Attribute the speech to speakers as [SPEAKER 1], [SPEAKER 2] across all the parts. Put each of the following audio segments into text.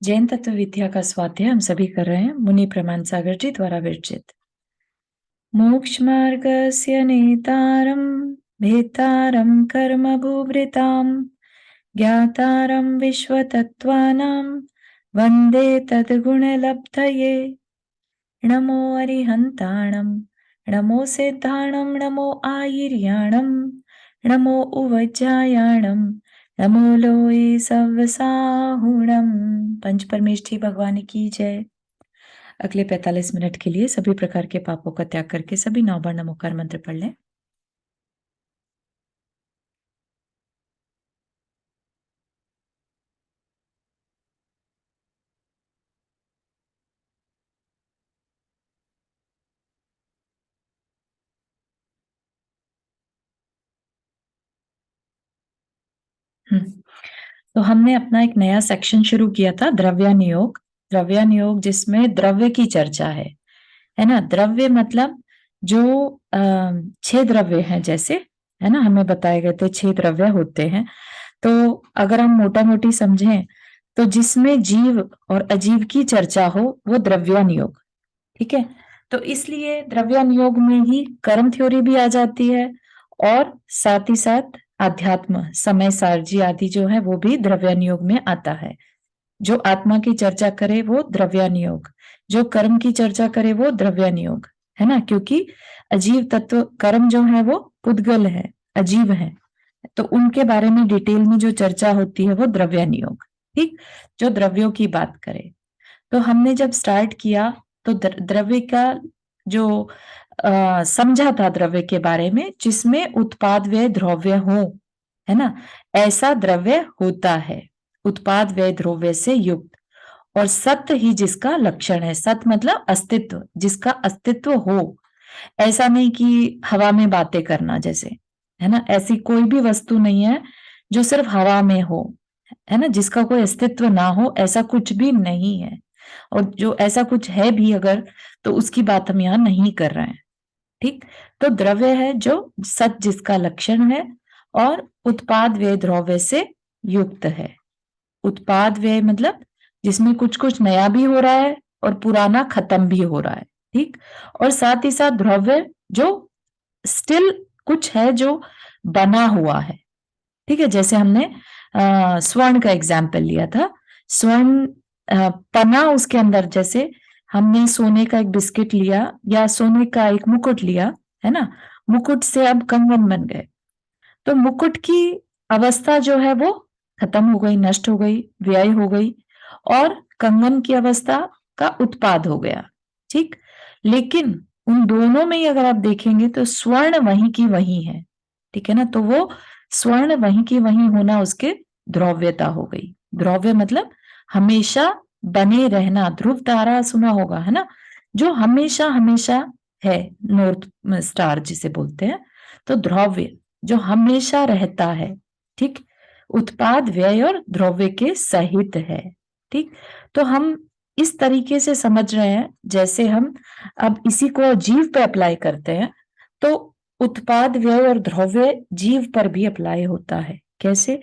[SPEAKER 1] जैन तत्व विद्या का स्वाध्याय हम सभी कर रहे हैं मुनि प्रमाण सागर जी द्वारा विरचित। मोक्ष मार्गस्य नेतारं भेतारं कर्म भूभृतां ज्ञातारं विश्वतत्त्वानां वन्दे तद्गुणलब्धये। नमो अरिहन्ताणं नमो सिद्धाणं नमो आयर्याणं नमो उवज्जायाणं नमो लोये सव्वसाहुणं। पंच परमेष्ठी भगवान की जय। अगले 45 मिनट के लिए सभी प्रकार के पापों का त्याग करके सभी 9 बार नमोकार मंत्र पढ़ लें। तो हमने अपना एक नया सेक्शन शुरू किया था, द्रव्यानुयोग। द्रव्यानुयोग जिसमें द्रव्य की चर्चा है ना। द्रव्य मतलब जो 6 द्रव्य हैं, जैसे है ना, हमें बताए गए थे 6 द्रव्य होते हैं। तो अगर हम मोटा मोटी समझें तो जिसमें जीव और अजीव की चर्चा हो वो द्रव्यानुयोग, ठीक है। तो इसलिए द्रव्यानुयोग में ही कर्म थ्योरी भी आ जाती है और साथ ही साथ अध्यात्म, समय सारजी आदि जो है वो भी द्रव्यानुयोग में आता है। जो आत्मा की चर्चा करे वो द्रव्यानुयोग, जो कर्म की चर्चा करे वो द्रव्यानुयोग, है ना। क्योंकि अजीव तत्व कर्म जो है वो पुद्गल है, अजीव है, तो उनके बारे में डिटेल में जो चर्चा होती है वो द्रव्यानुयोग, ठीक। जो द्रव्यों की बात करे तो हमने जब स्टार्ट किया तो द्रव्य का जो समझा था द्रव्य के बारे में, जिसमें उत्पाद व्यय द्रव्य हो, है ना, ऐसा द्रव्य होता है, उत्पाद व्यय द्रव्य से युक्त, और सत्य ही जिसका लक्षण है। सत्य मतलब अस्तित्व, जिसका अस्तित्व हो। ऐसा नहीं कि हवा में बातें करना जैसे, है ना, ऐसी कोई भी वस्तु नहीं है जो सिर्फ हवा में हो, है ना, जिसका कोई अस्तित्व ना हो, ऐसा कुछ भी नहीं है। और जो ऐसा कुछ है भी अगर, तो उसकी बात हम यहाँ नहीं कर रहे हैं, ठीक। तो द्रव्य है जो सत जिसका लक्षण है और उत्पाद व्यय द्रव्य से युक्त है। उत्पाद व्यय मतलब जिसमें कुछ कुछ नया भी हो रहा है और पुराना खत्म भी हो रहा है, ठीक। और साथ ही साथ द्रव्य जो स्टिल कुछ है जो बना हुआ है, ठीक है। जैसे हमने स्वर्ण का एग्जाम्पल लिया था। स्वर्ण पना उसके अंदर, जैसे हमने सोने का एक बिस्किट लिया या सोने का एक मुकुट लिया, है ना, मुकुट से अब कंगन बन गए, तो मुकुट की अवस्था जो है वो खत्म हो गई, नष्ट हो गई, व्यय हो गई, और कंगन की अवस्था का उत्पाद हो गया, ठीक। लेकिन उन दोनों में ही अगर आप देखेंगे तो स्वर्ण वहीं की वहीं है, ठीक है ना। तो वो स्वर्ण वहीं की वहीं होना उसके द्रव्यता हो गई। द्रव्य मतलब हमेशा बने रहना। ध्रुव तारा सुना होगा, है ना, जो हमेशा हमेशा है, नॉर्थ स्टार जिसे बोलते हैं। तो द्रव्य जो हमेशा रहता है, ठीक, उत्पाद व्यय और द्रव्य के सहित है, ठीक। तो हम इस तरीके से समझ रहे हैं, जैसे हम अब इसी को जीव पे अप्लाई करते हैं तो उत्पाद व्यय और द्रव्य जीव पर भी अप्लाई होता है। कैसे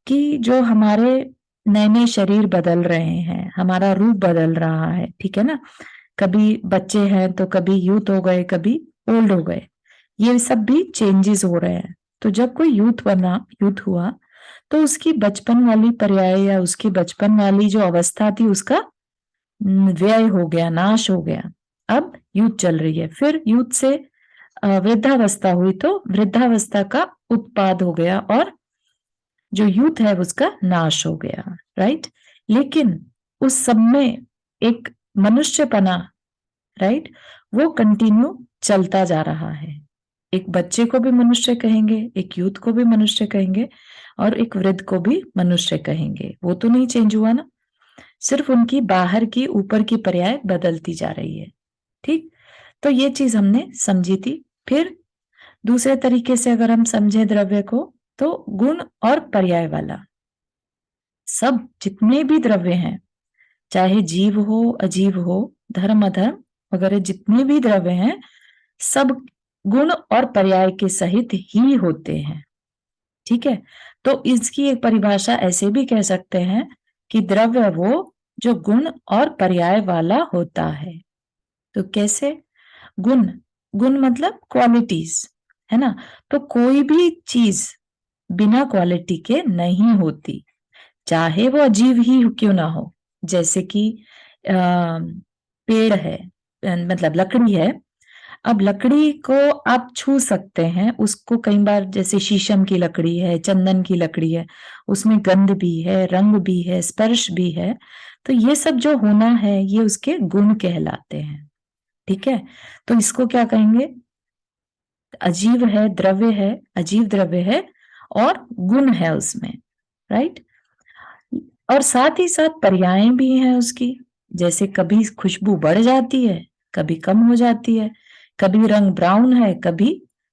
[SPEAKER 1] कि जो हमारे नए नए शरीर बदल रहे हैं, हमारा रूप बदल रहा है, ठीक है ना। कभी बच्चे हैं तो कभी यूथ हो गए, कभी ओल्ड हो गए, ये सब भी चेंजेस हो रहे हैं। तो जब कोई यूथ बना, यूथ हुआ, तो उसकी बचपन वाली पर्याय या उसकी बचपन वाली जो अवस्था थी उसका व्यय हो गया, नाश हो गया। अब यूथ चल रही है, फिर यूथ से वृद्धावस्था हुई तो वृद्धावस्था का उत्पाद हो गया और जो यूथ है उसका नाश हो गया, राइट। लेकिन उस सब में एक मनुष्यपना, राइट, वो कंटिन्यू चलता जा रहा है। एक बच्चे को भी मनुष्य कहेंगे, एक यूथ को भी मनुष्य कहेंगे, और एक वृद्ध को भी मनुष्य कहेंगे। वो तो नहीं चेंज हुआ ना, सिर्फ उनकी बाहर की ऊपर की पर्याय बदलती जा रही है, ठीक। तो ये चीज हमने समझी थी। फिर दूसरे तरीके से अगर हम समझे द्रव्य को, तो गुण और पर्याय वाला सब जितने भी द्रव्य हैं, चाहे जीव हो, अजीव हो, धर्म अधर्म वगैरह, जितने भी द्रव्य हैं सब गुण और पर्याय के सहित ही होते हैं, ठीक है। तो इसकी एक परिभाषा ऐसे भी कह सकते हैं कि द्रव्य वो जो गुण और पर्याय वाला होता है। तो कैसे? गुण, गुण मतलब क्वालिटीज, है ना। तो कोई भी चीज बिना क्वालिटी के नहीं होती, चाहे वो अजीब ही क्यों ना हो। जैसे कि पेड़ है, मतलब लकड़ी है। अब लकड़ी को आप छू सकते हैं, उसको कई बार, जैसे शीशम की लकड़ी है, चंदन की लकड़ी है, उसमें गंध भी है, रंग भी है, स्पर्श भी है। तो ये सब जो होना है ये उसके गुण कहलाते हैं। ठीक है, तो इसको क्या कहेंगे? अजीब है, द्रव्य है, अजीब द्रव्य है और गुण है उसमें, राइट। और साथ ही साथ पर्याय भी हैं उसकी, जैसे कभी खुशबू बढ़ जाती है, कभी कम हो जाती है, कभी रंग ब्राउन है, कभी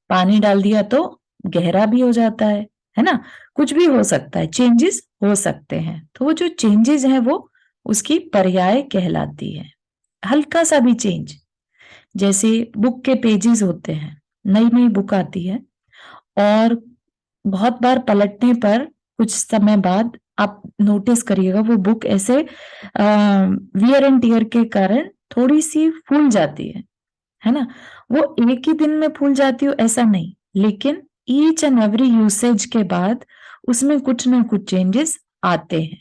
[SPEAKER 1] पानी डाल दिया तो गहरा भी हो जाता है ना। कुछ भी हो सकता है, चेंजेस हो सकते हैं। तो वो जो चेंजेस हैं वो उसकी पर्याय कहलाती है। हल्का सा भी चेंज, जैसे बुक के पेजेस होते हैं, नई नई बुक आती है और बहुत बार पलटने पर कुछ समय बाद आप नोटिस करिएगा वो बुक ऐसे वियर एंड टियर के कारण थोड़ी सी फूल जाती है ना। वो एक ही दिन में फूल जाती हो ऐसा नहीं, लेकिन ईच एंड एवरी यूसेज के बाद उसमें कुछ ना कुछ चेंजेस आते हैं।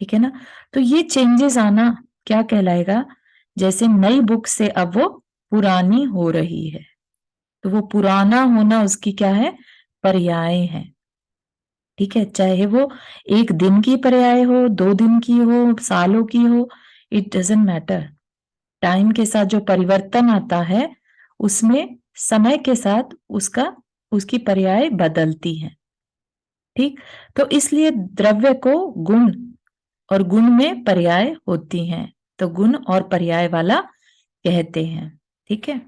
[SPEAKER 1] ठीक है ना। तो ये चेंजेस आना क्या कहलाएगा? जैसे नई बुक से अब वो पुरानी हो रही है, तो वो पुराना होना उसकी क्या है? पर्याय है। ठीक है, चाहे वो एक दिन की पर्याय हो, 2 दिन की हो, सालों की हो, इट डजंट मैटर। टाइम के साथ जो परिवर्तन आता है उसमें समय के साथ उसकी पर्याय बदलती है। ठीक, तो इसलिए द्रव्य को गुण और गुण में पर्याय होती हैं, तो गुण और पर्याय वाला कहते हैं। ठीक है,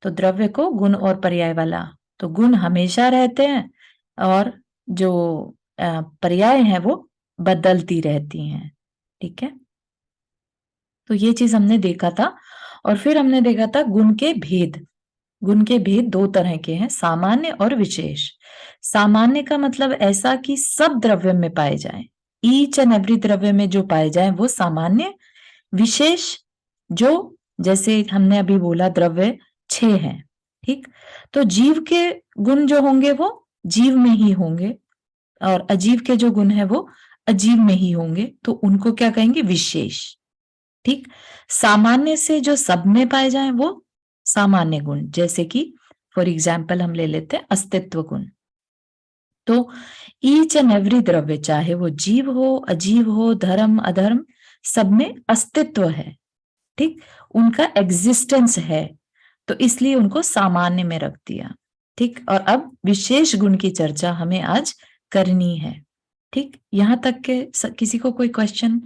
[SPEAKER 1] तो द्रव्य को गुण और पर्याय वाला, तो गुण हमेशा रहते हैं और जो पर्याय हैं वो बदलती रहती हैं। ठीक है, तो ये चीज हमने देखा था। और फिर हमने देखा था गुण के भेद। गुण के भेद 2 तरह के हैं, सामान्य और विशेष। सामान्य का मतलब ऐसा कि सब द्रव्य में पाए जाएं, ईच एंड एवरी द्रव्य में जो पाए जाएं वो सामान्य। विशेष, जो जैसे हमने अभी बोला द्रव्य 6 हैं, ठीक। तो जीव के गुण जो होंगे वो जीव में ही होंगे और अजीव के जो गुण है वो अजीव में ही होंगे, तो उनको क्या कहेंगे? विशेष। ठीक, सामान्य से जो सब में पाए जाएं वो सामान्य गुण, जैसे कि फॉर एग्जाम्पल हम ले लेते हैं अस्तित्व गुण। तो ईच एंड एवरी द्रव्य, चाहे वो जीव हो, अजीव हो, धर्म अधर्म, सब में अस्तित्व है। ठीक, उनका एग्जिस्टेंस है, तो इसलिए उनको सामान्य में रख दिया। ठीक, और अब विशेष गुण की चर्चा हमें आज करनी है। ठीक, यहां तक के किसी को कोई क्वेश्चन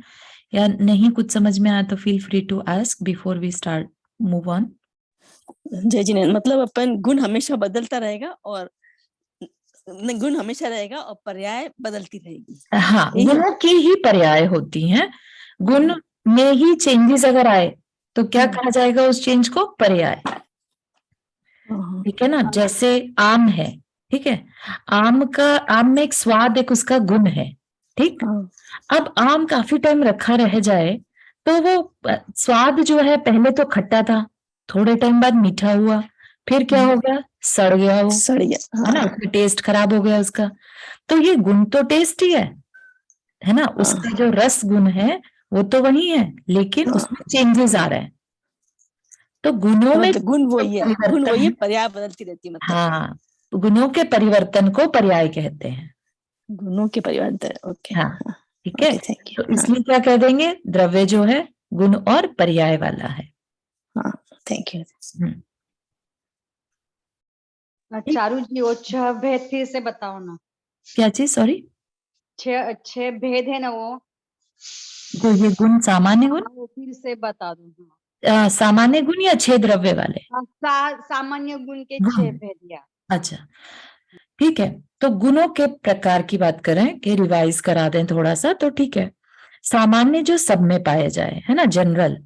[SPEAKER 1] या नहीं कुछ समझ में आया तो feel free to ask before we start move on.
[SPEAKER 2] Jai ji, मतलब अपन गुण हमेशा बदलता रहेगा और गुण हमेशा रहेगा और पर्याय बदलती रहेगी।
[SPEAKER 1] हाँ, गुणों की ही पर्याय होती हैं। गुण में ही चेंजेस अगर आए तो क्या कहा जाएगा? उस चेंज को पर्याय। ठीक है ना, जैसे आम है, ठीक है, आम में एक स्वाद, एक उसका गुण है। ठीक, अब आम काफी टाइम रखा रह जाए तो वो स्वाद जो है पहले तो खट्टा था, थोड़े टाइम बाद मीठा हुआ, फिर क्या हो गया? सड़ गया वो,
[SPEAKER 2] सड़ गया,
[SPEAKER 1] है ना, उसका टेस्ट खराब हो गया उसका। तो ये गुण तो टेस्ट ही है ना, उसका जो रस गुण है वो तो वही है, लेकिन उसमें चेंजेस आ रहे हैं। तो गुणों में
[SPEAKER 2] गुण वही है, गुण वही है,
[SPEAKER 1] परिवर्तन,
[SPEAKER 2] पर्याय बदलती रहती है। मतलब
[SPEAKER 1] हाँ, गुणों के परिवर्तन को पर्याय कहते हैं।
[SPEAKER 2] गुणों के परिवर्तन। ओके,
[SPEAKER 1] हाँ, ठीक है,
[SPEAKER 2] ओके, थैंक यू।
[SPEAKER 1] तो इसलिए क्या कह देंगे? द्रव्य जो है गुण और पर्याय वाला है।
[SPEAKER 2] हाँ, थैंक यू।
[SPEAKER 3] चारू जी, वो 6 भेद फिर से बताओ ना।
[SPEAKER 1] क्या चीज? सॉरी,
[SPEAKER 3] 6 भेद है ना वो,
[SPEAKER 1] जो ये गुण सामान्य गुण,
[SPEAKER 3] वो फिर से बता दो।
[SPEAKER 1] सामान्य गुण या 6 द्रव्य वाले
[SPEAKER 3] सामान्य गुण के
[SPEAKER 1] गुण?
[SPEAKER 3] 6 भेद या।
[SPEAKER 1] अच्छा, ठीक है, तो गुणों के प्रकार की बात करें कि रिवाइज करा दें थोड़ा सा, तो ठीक है। सामान्य जो सब में पाए जाए, है ना, जनरल,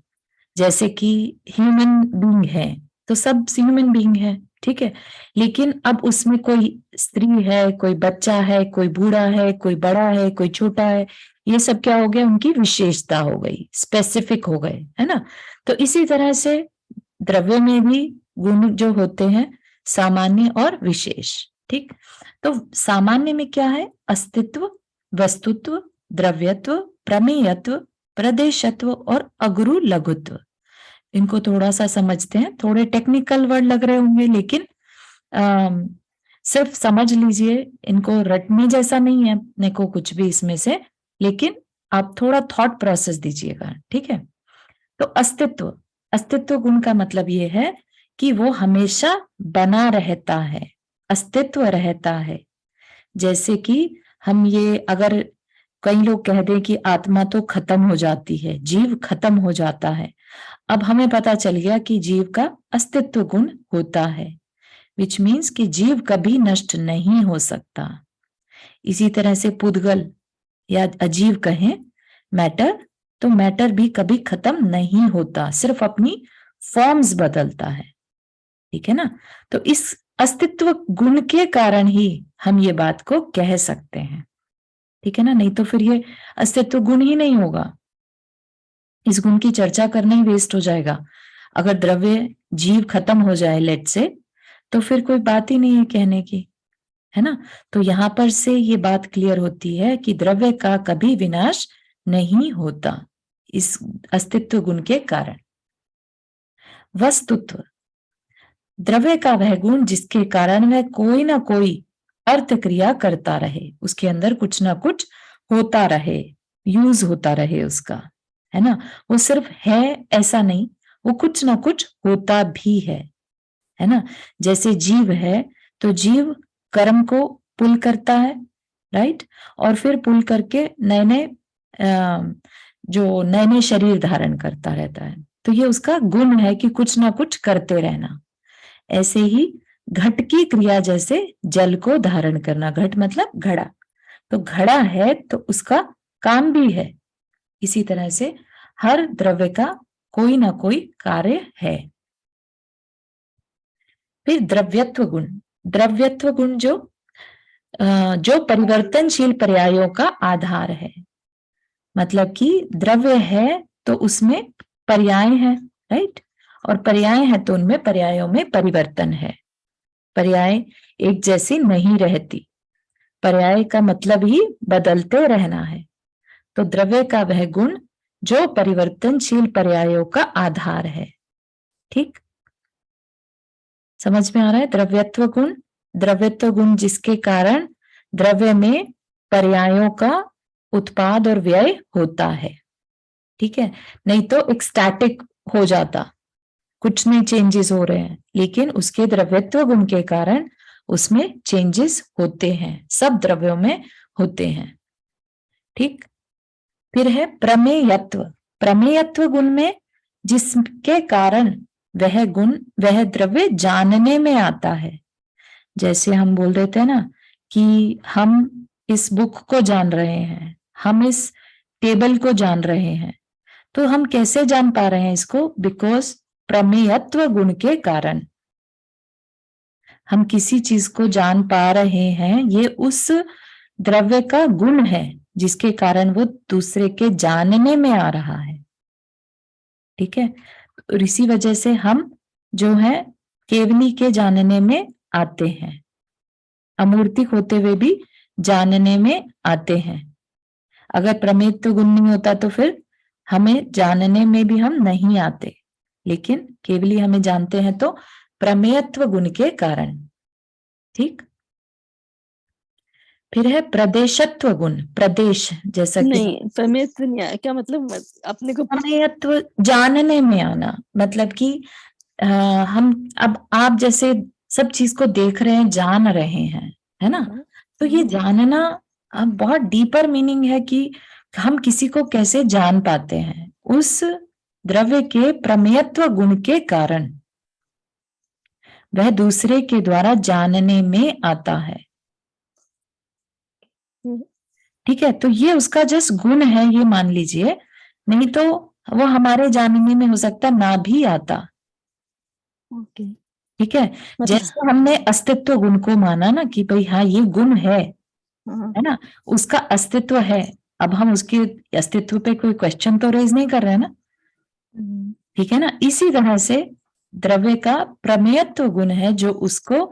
[SPEAKER 1] जैसे कि ह्यूमन बीइंग है तो सब ह्यूमन बीइंग है, ठीक है। लेकिन अब उसमें कोई स्त्री है, कोई बच्चा है, कोई बूढ़ा है, कोई बड़ा है, कोई छोटा है, ये सब क्या हो गया, उनकी विशेषता हो गई, स्पेसिफिक हो गए, है ना। तो इसी तरह से द्रव्य में भी गुण जो होते हैं सामान्य और विशेष। ठीक, तो सामान्य में क्या है, अस्तित्व, वस्तुत्व, द्रव्यत्व, प्रमेयत्व, प्रदेशत्व और अगुरु लघुत्व। इनको थोड़ा सा समझते हैं, थोड़े टेक्निकल वर्ड लग रहे होंगे, लेकिन सिर्फ समझ लीजिए, इनको रटने जैसा नहीं है अपने को कुछ भी इसमें से, लेकिन आप थोड़ा थॉट प्रोसेस दीजिएगा, ठीक है। तो अस्तित्व, अस्तित्व गुण का मतलब ये है कि वो हमेशा बना रहता है, अस्तित्व रहता है। जैसे कि हम ये अगर कई लोग कह दें कि आत्मा तो खत्म हो जाती है, जीव खत्म हो जाता है, अब हमें पता चल गया कि जीव का अस्तित्व गुण होता है, विच मीन्स कि जीव कभी नष्ट नहीं हो सकता। इसी तरह से पुद्गल या अजीव कहें, मैटर, तो मैटर भी कभी खत्म नहीं होता, सिर्फ अपनी फॉर्म्स बदलता है, ठीक है ना। तो इस अस्तित्व गुण के कारण ही हम ये बात को कह सकते हैं, ठीक है ना, नहीं तो फिर ये अस्तित्व गुण ही नहीं होगा, इस गुण की चर्चा करना ही वेस्ट हो जाएगा। अगर द्रव्य जीव खत्म हो जाए लेट से, तो फिर कोई बात ही नहीं है कहने की, है ना। तो यहां पर से ये बात क्लियर होती है कि द्रव्य का कभी विनाश नहीं होता इस अस्तित्व गुण के कारण। वस्तुत्व, द्रव्य का वह गुण जिसके कारण वह कोई ना कोई अर्थ क्रिया करता रहे, उसके अंदर कुछ ना कुछ होता रहे, यूज होता रहे उसका, है ना। वो सिर्फ है ऐसा नहीं, वो कुछ ना कुछ होता भी है ना। जैसे जीव है तो जीव कर्म को पुल करता है, राइट, और फिर पुल करके नए नए जो नए नए शरीर धारण करता रहता है, तो ये उसका गुण है कि कुछ ना कुछ करते रहना। ऐसे ही घट की क्रिया जैसे जल को धारण करना, घट मतलब घड़ा, तो घड़ा है तो उसका काम भी है। इसी तरह से हर द्रव्य का कोई ना कोई कार्य है। फिर द्रव्यत्व गुण, द्रव्यत्व गुण जो परिवर्तनशील पर्यायों का आधार है, मतलब कि द्रव्य है तो उसमें पर्याय है, राइट, और पर्याय है तो उनमें पर्यायों में परिवर्तन है। पर्याय एक जैसी नहीं रहती, पर्याय का मतलब ही बदलते रहना है। तो द्रव्य का वह गुण जो परिवर्तनशील पर्यायों का आधार है, ठीक, समझ में आ रहा है। द्रव्यत्व गुण, द्रव्यत्व गुण जिसके कारण द्रव्य में पर्यायों का उत्पाद और व्यय होता है, ठीक है। नहीं तो एक स्टैटिक हो जाता, कुछ नहीं चेंजेस हो रहे हैं, लेकिन उसके द्रव्यत्व गुण के कारण उसमें चेंजेस होते हैं, सब द्रव्यों में होते हैं, ठीक। फिर है प्रमेयत्व, प्रमेयत्व गुण में जिसके कारण वह गुण, वह द्रव्य जानने में आता है। जैसे हम बोल देते हैं ना कि हम इस बुक को जान रहे हैं, हम इस टेबल को जान रहे हैं, तो हम कैसे जान पा रहे हैं इसको, बिकॉज प्रमेयत्व गुण के कारण हम किसी चीज को जान पा रहे हैं, ये उस द्रव्य का गुण है जिसके कारण वो दूसरे के जानने में आ रहा है, ठीक है। और इसी वजह से हम जो है केवली के जानने में आते हैं, अमूर्तिक होते हुए भी जानने में आते हैं। अगर प्रमेयत्व गुण नहीं होता तो फिर हमें जानने में भी हम नहीं आते, लेकिन केवली हमें जानते हैं तो प्रमेयत्व गुण के कारण, ठीक। फिर है प्रदेशत्व गुण, प्रदेश जैसा कि
[SPEAKER 2] नहीं, प्रमेयत्व नहीं आया, क्या मतलब अपने को
[SPEAKER 1] प्रमेयत्व जानने में आना, मतलब कि हम अब आप जैसे सब चीज को देख रहे हैं, जान रहे हैं, है ना। तो ये जानना बहुत डीपर मीनिंग है कि हम किसी को कैसे जान पाते हैं, उस द्रव्य के प्रमेयत्व गुण के कारण वह दूसरे के द्वारा जानने में आता है, ठीक है। तो ये उसका जस्ट गुण है, ये मान लीजिए, नहीं तो वो हमारे जानने में हो सकता ना भी आता,
[SPEAKER 2] ओके।
[SPEAKER 1] ठीक है,
[SPEAKER 2] मतलब
[SPEAKER 1] जैसे हमने अस्तित्व गुण को माना ना कि भाई हाँ ये गुण है
[SPEAKER 2] हाँ,
[SPEAKER 1] ना, उसका अस्तित्व है। अब हम उसके अस्तित्व पे कोई क्वेश्चन तो रेज नहीं कर रहे हैं ना, ठीक है ना। इसी तरह से द्रव्य का प्रमेयत्व गुण है जो उसको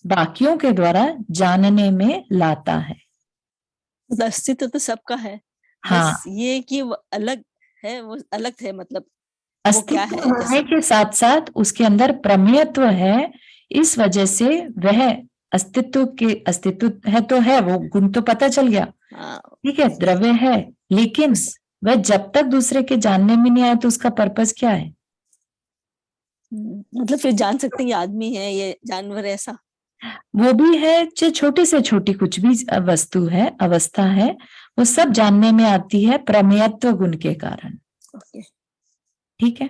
[SPEAKER 1] बाकियों के द्वारा जानने में लाता है।
[SPEAKER 2] मतलब अस्तित्व तो सबका है,
[SPEAKER 1] हाँ,
[SPEAKER 2] बस ये कि वो अलग है, वो अलग है, मतलब वो क्या
[SPEAKER 1] अस्तित्व
[SPEAKER 2] है
[SPEAKER 1] होने
[SPEAKER 2] जैसे।
[SPEAKER 1] के साथ साथ उसके अंदर प्रमेयत्व है, इस वजह से वह अस्तित्व है तो है, वो गुण तो पता चल गया,
[SPEAKER 2] हाँ,
[SPEAKER 1] ठीक है, द्रव्य है, लेकिन
[SPEAKER 2] उस
[SPEAKER 1] वह जब तक दूसरे के जानने में नहीं आए तो उसका पर्पस क्या है?
[SPEAKER 2] मतलब फिर जान सकते हैं ये आदमी है, ये जानवर है, ऐसा।
[SPEAKER 1] वो भी है, चाहे छोटे से छोटी कुछ भी वस्तु है, अवस्था है, वो सब जानने में आती है प्रमेयत्व गुण के कारण।
[SPEAKER 2] ओके,
[SPEAKER 1] ठीक है,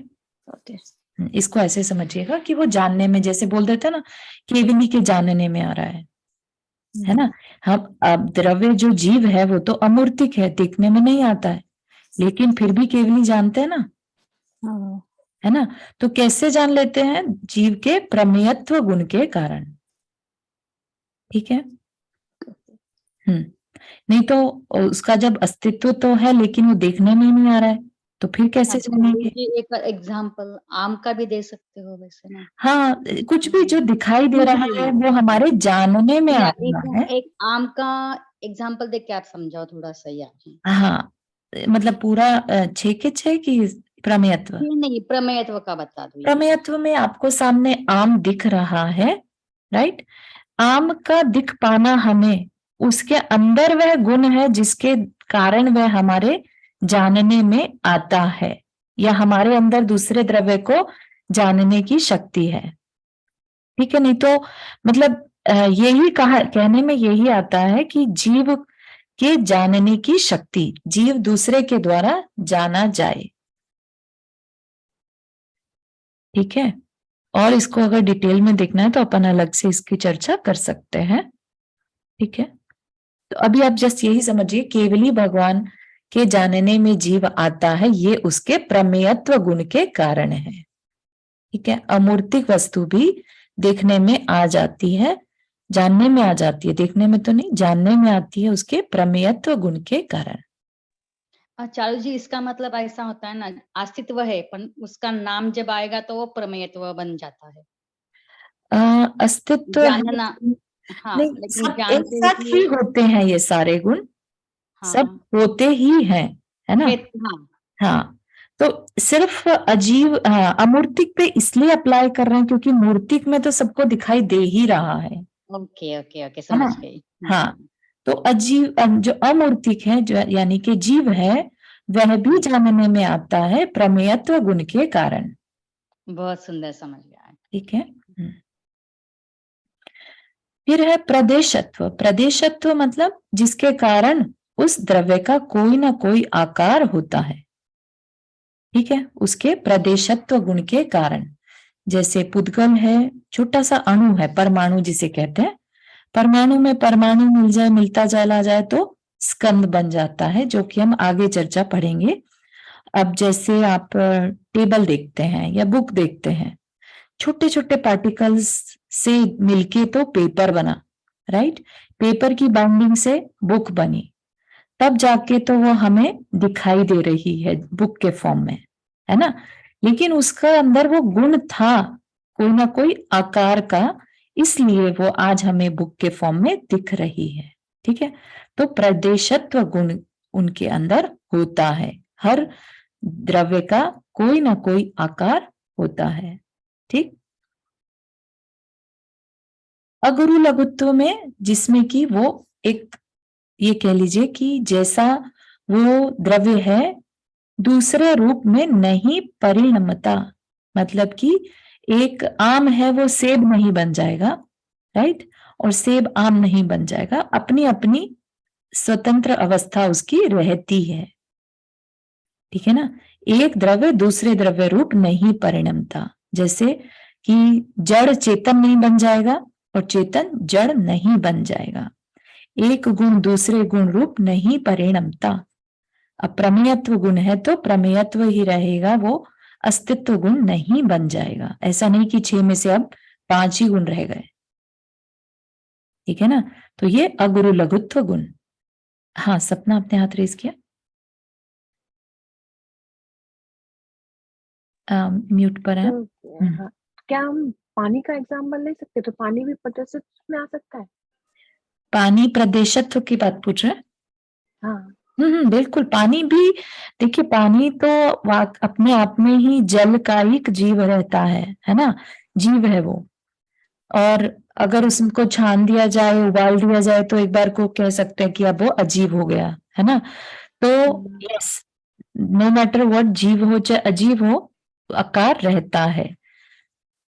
[SPEAKER 2] ओके।
[SPEAKER 1] इसको ऐसे समझिएगा कि वो जानने में, जैसे बोल देते हैं ना, केवली के जानने में आ रहा है ना। हम अब द्रव्य जो जीव है वो तो अमूर्तिक है, दिखने में नहीं आता है, लेकिन फिर भी केवली जानते हैं ना,
[SPEAKER 2] हाँ,
[SPEAKER 1] है ना। तो कैसे जान लेते हैं? जीव के प्रमेयत्व गुण के कारण। ठीक है, हम्म, नहीं तो उसका जब अस्तित्व तो है लेकिन वो देखने में ही नहीं आ रहा है, तो फिर कैसे जानेंगे?
[SPEAKER 3] जी एक एग्जांपल आम का भी दे सकते हो वैसे ना।
[SPEAKER 1] हाँ, कुछ भी जो दिखाई दे
[SPEAKER 3] कुछ
[SPEAKER 1] रहा
[SPEAKER 3] भी
[SPEAKER 1] है वो हमारे जानने में आ
[SPEAKER 3] या
[SPEAKER 1] रहा है।
[SPEAKER 3] एक आम का एग्जांपल दे के आप समझाओ थोड़ा सा यार।
[SPEAKER 1] हाँ, मतलब पूरा 6 के 6 की प्रमेयत्व।
[SPEAKER 3] नहीं प्रमेयत्व का बता दो।
[SPEAKER 1] प्रमेयत्व में आपको सामने आम दिख रहा है, राइट। आम का दिख पाना हमें, उसके अंदर वह गुण है जिसके कारण वह हमारे जानने में आता है, या हमारे अंदर दूसरे द्रव्य को जानने की शक्ति है। ठीक है, नहीं तो मतलब यही कहने में यही आता है कि जीव के जानने की शक्ति, जीव दूसरे के द्वारा जाना जाए। ठीक है, और इसको अगर डिटेल में देखना है तो अपन अलग से इसकी चर्चा कर सकते हैं। ठीक है, तो अभी आप जस्ट यही समझिए, केवली भगवान के जानने में जीव आता है, ये उसके प्रमेयत्व गुण के कारण है। ठीक है, अमूर्तिक वस्तु भी देखने में आ जाती है, जानने में आ जाती है, देखने में तो नहीं, जानने में आती है उसके प्रमेयत्व गुण के कारण।
[SPEAKER 3] चारू जी इसका मतलब ऐसा होता है ना, अस्तित्व है पर उसका नाम जब आएगा तो वो प्रमेयत्व बन जाता है।
[SPEAKER 1] अस्तित्व है,
[SPEAKER 3] जानना, हाँ
[SPEAKER 1] नहीं,
[SPEAKER 3] लेकिन
[SPEAKER 1] सब एक
[SPEAKER 3] जानते हैं
[SPEAKER 1] साथ ही
[SPEAKER 3] कि
[SPEAKER 1] होते हैं, ये सारे गुण सब
[SPEAKER 3] हाँ
[SPEAKER 1] होते ही हैं, है ना।
[SPEAKER 3] है, हाँ
[SPEAKER 1] हाँ, तो सिर्फ अमूर्तिक पे इसलिए अप्लाई कर रहे हैं क्योंकि मूर्तिक में तो सबको दिखाई दे ही रहा
[SPEAKER 3] ओके ओके ओके
[SPEAKER 1] है ना।
[SPEAKER 3] समझ गई।
[SPEAKER 1] हाँ, तो जो अमूर्तिक है, जो यानी कि जीव है, वह भी जानने में आता है प्रमेयत्व गुण के कारण।
[SPEAKER 3] बहुत सुंदर समझ गया।
[SPEAKER 1] ठीक है, फिर है प्रदेशत्व। प्रदेशत्व मतलब जिसके कारण उस द्रव्य का कोई ना कोई आकार होता है। ठीक है, उसके प्रदेशत्व गुण के कारण, जैसे पुद्गल है, छोटा सा अणु है, परमाणु जिसे कहते हैं, परमाणु में परमाणु मिल जाए, मिलता चला जाए तो स्कंद बन जाता है, जो कि हम आगे चर्चा पढ़ेंगे। अब जैसे आप टेबल देखते हैं या बुक देखते हैं, छोटे छोटे पार्टिकल्स से मिलके तो पेपर बना, राइट। पेपर की बाइंडिंग से बुक बनी, तब जाके तो वो हमें दिखाई दे रही है बुक के फॉर्म में, है ना। लेकिन उसका अंदर वो गुण था, कोई ना कोई आकार का, इसलिए वो आज हमें बुक के फॉर्म में दिख रही है। ठीक है, तो प्रदेशत्व गुण उनके अंदर होता है, हर द्रव्य का कोई ना कोई आकार होता है। ठीक, अगुरु लघुत्व में, जिसमें कि वो एक, ये कह लीजिए कि जैसा वो द्रव्य है दूसरे रूप में नहीं परिणमता, मतलब कि एक आम है वो सेब नहीं बन जाएगा, राइट, और सेब आम नहीं बन जाएगा, अपनी अपनी स्वतंत्र अवस्था उसकी रहती है। ठीक है ना, एक द्रव्य दूसरे द्रव्य रूप नहीं परिणमता, जैसे कि जड़ चेतन नहीं बन जाएगा और चेतन जड़ नहीं बन जाएगा, एक गुण दूसरे गुण रूप नहीं परिणमता। अब प्रमेयत्व गुण है तो प्रमेयत्व ही रहेगा, वो अस्तित्व गुण नहीं बन जाएगा। ऐसा नहीं कि 6 में से अब 5 ही गुण रह गए, ठीक है ना। तो ये अगुरु लघुत्व गुण। हाँ, सपना आपने हाथ रेज किया, म्यूट पर है।
[SPEAKER 4] हाँ, क्या हम पानी का एग्जाम्पल ले सकते हैं? तो पानी भी प्रदर्शित में आ सकता है?
[SPEAKER 1] पानी प्रदेशत्व की बात पूछ रहे हैं?
[SPEAKER 4] हाँ,
[SPEAKER 1] बिल्कुल। पानी भी, देखिए पानी तो अपने आप में ही जल का एक जीव रहता है ना, जीव है वो। और अगर उसको छान दिया जाए, उबाल दिया जाए, तो एक बार को कह सकते हैं कि अब वो अजीब हो गया, है ना। तो यस, नो मैटर व्हाट, जीव हो चाहे अजीब हो, आकार रहता है,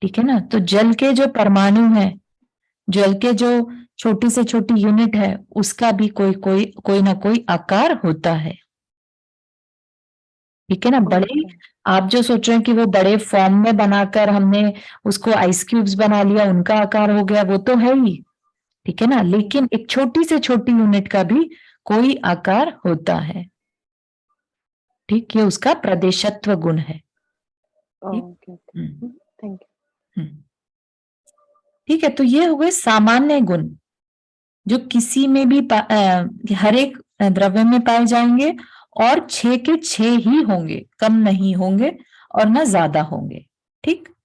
[SPEAKER 1] ठीक है ना। तो जल के जो परमाणु है, जल के जो छोटी से छोटी यूनिट है, उसका भी कोई ना कोई आकार होता है, ठीक है ना। बड़े, आप जो सोच रहे हैं कि वो बड़े फॉर्म में बनाकर हमने उसको आइस क्यूब्स बना लिया, उनका आकार हो गया, वो तो है ही, ठीक है ना। लेकिन एक छोटी से छोटी यूनिट का भी कोई आकार होता है, ठीक, ये उसका प्रदेशत्व गुण है।
[SPEAKER 4] Okay okay, thank you.
[SPEAKER 1] ठीक है, तो ये हो गए सामान्य गुण जो किसी में भी हर एक द्रव्य में पाए जाएंगे, और 6 के 6 ही होंगे, कम नहीं होंगे और ना ज्यादा होंगे, ठीक।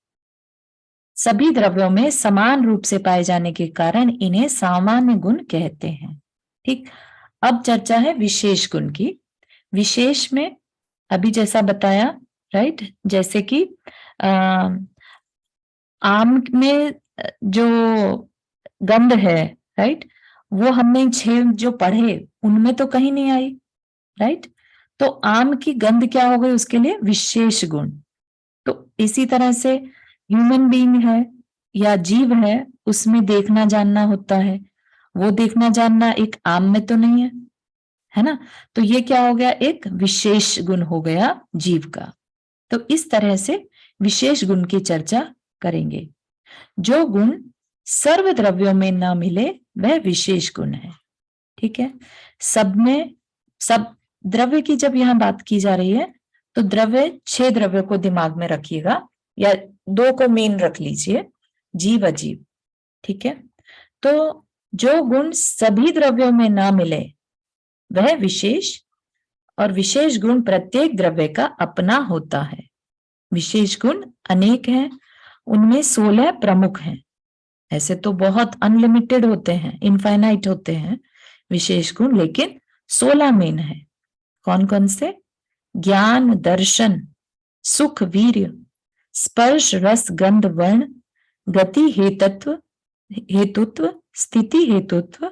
[SPEAKER 1] सभी द्रव्यों में समान रूप से पाए जाने के कारण इन्हें सामान्य गुण कहते हैं, ठीक। अब चर्चा है विशेष गुण की। विशेष में अभी जैसा बताया, राइट, जैसे कि आम में जो गंध है, राइट, वो हमने 6 जो पढ़े उनमें तो कहीं नहीं आई, राइट। तो आम की गंध क्या हो गई, उसके लिए विशेष गुण। तो इसी तरह से ह्यूमन बीइंग है या जीव है, उसमें देखना जानना होता है, वो देखना जानना एक आम में तो नहीं है ना। तो ये क्या हो गया, एक विशेष गुण हो गया जीव का। तो इस तरह से विशेष गुण की चर्चा करेंगे। जो गुण सर्व द्रव्यों में न मिले वह विशेष गुण है, ठीक है। सब में, सब द्रव्य की जब यहां बात की जा रही है, तो द्रव्य 6 द्रव्यों को दिमाग में रखिएगा, या 2 को मेन रख लीजिए, जीव अजीव, ठीक है। तो जो गुण सभी द्रव्यों में ना मिले वह विशेष, और विशेष गुण प्रत्येक द्रव्य का अपना होता है। विशेष गुण अनेक हैं, उनमें 16 प्रमुख हैं। ऐसे तो बहुत अनलिमिटेड होते हैं, इनफाइनाइट होते हैं विशेष गुण, लेकिन 16 मेन है। कौन कौन से? ज्ञान, दर्शन, सुख, वीर्य, स्पर्श, रस, गंध, वर्ण, गति हेतुत्व, स्थिति हेतुत्व,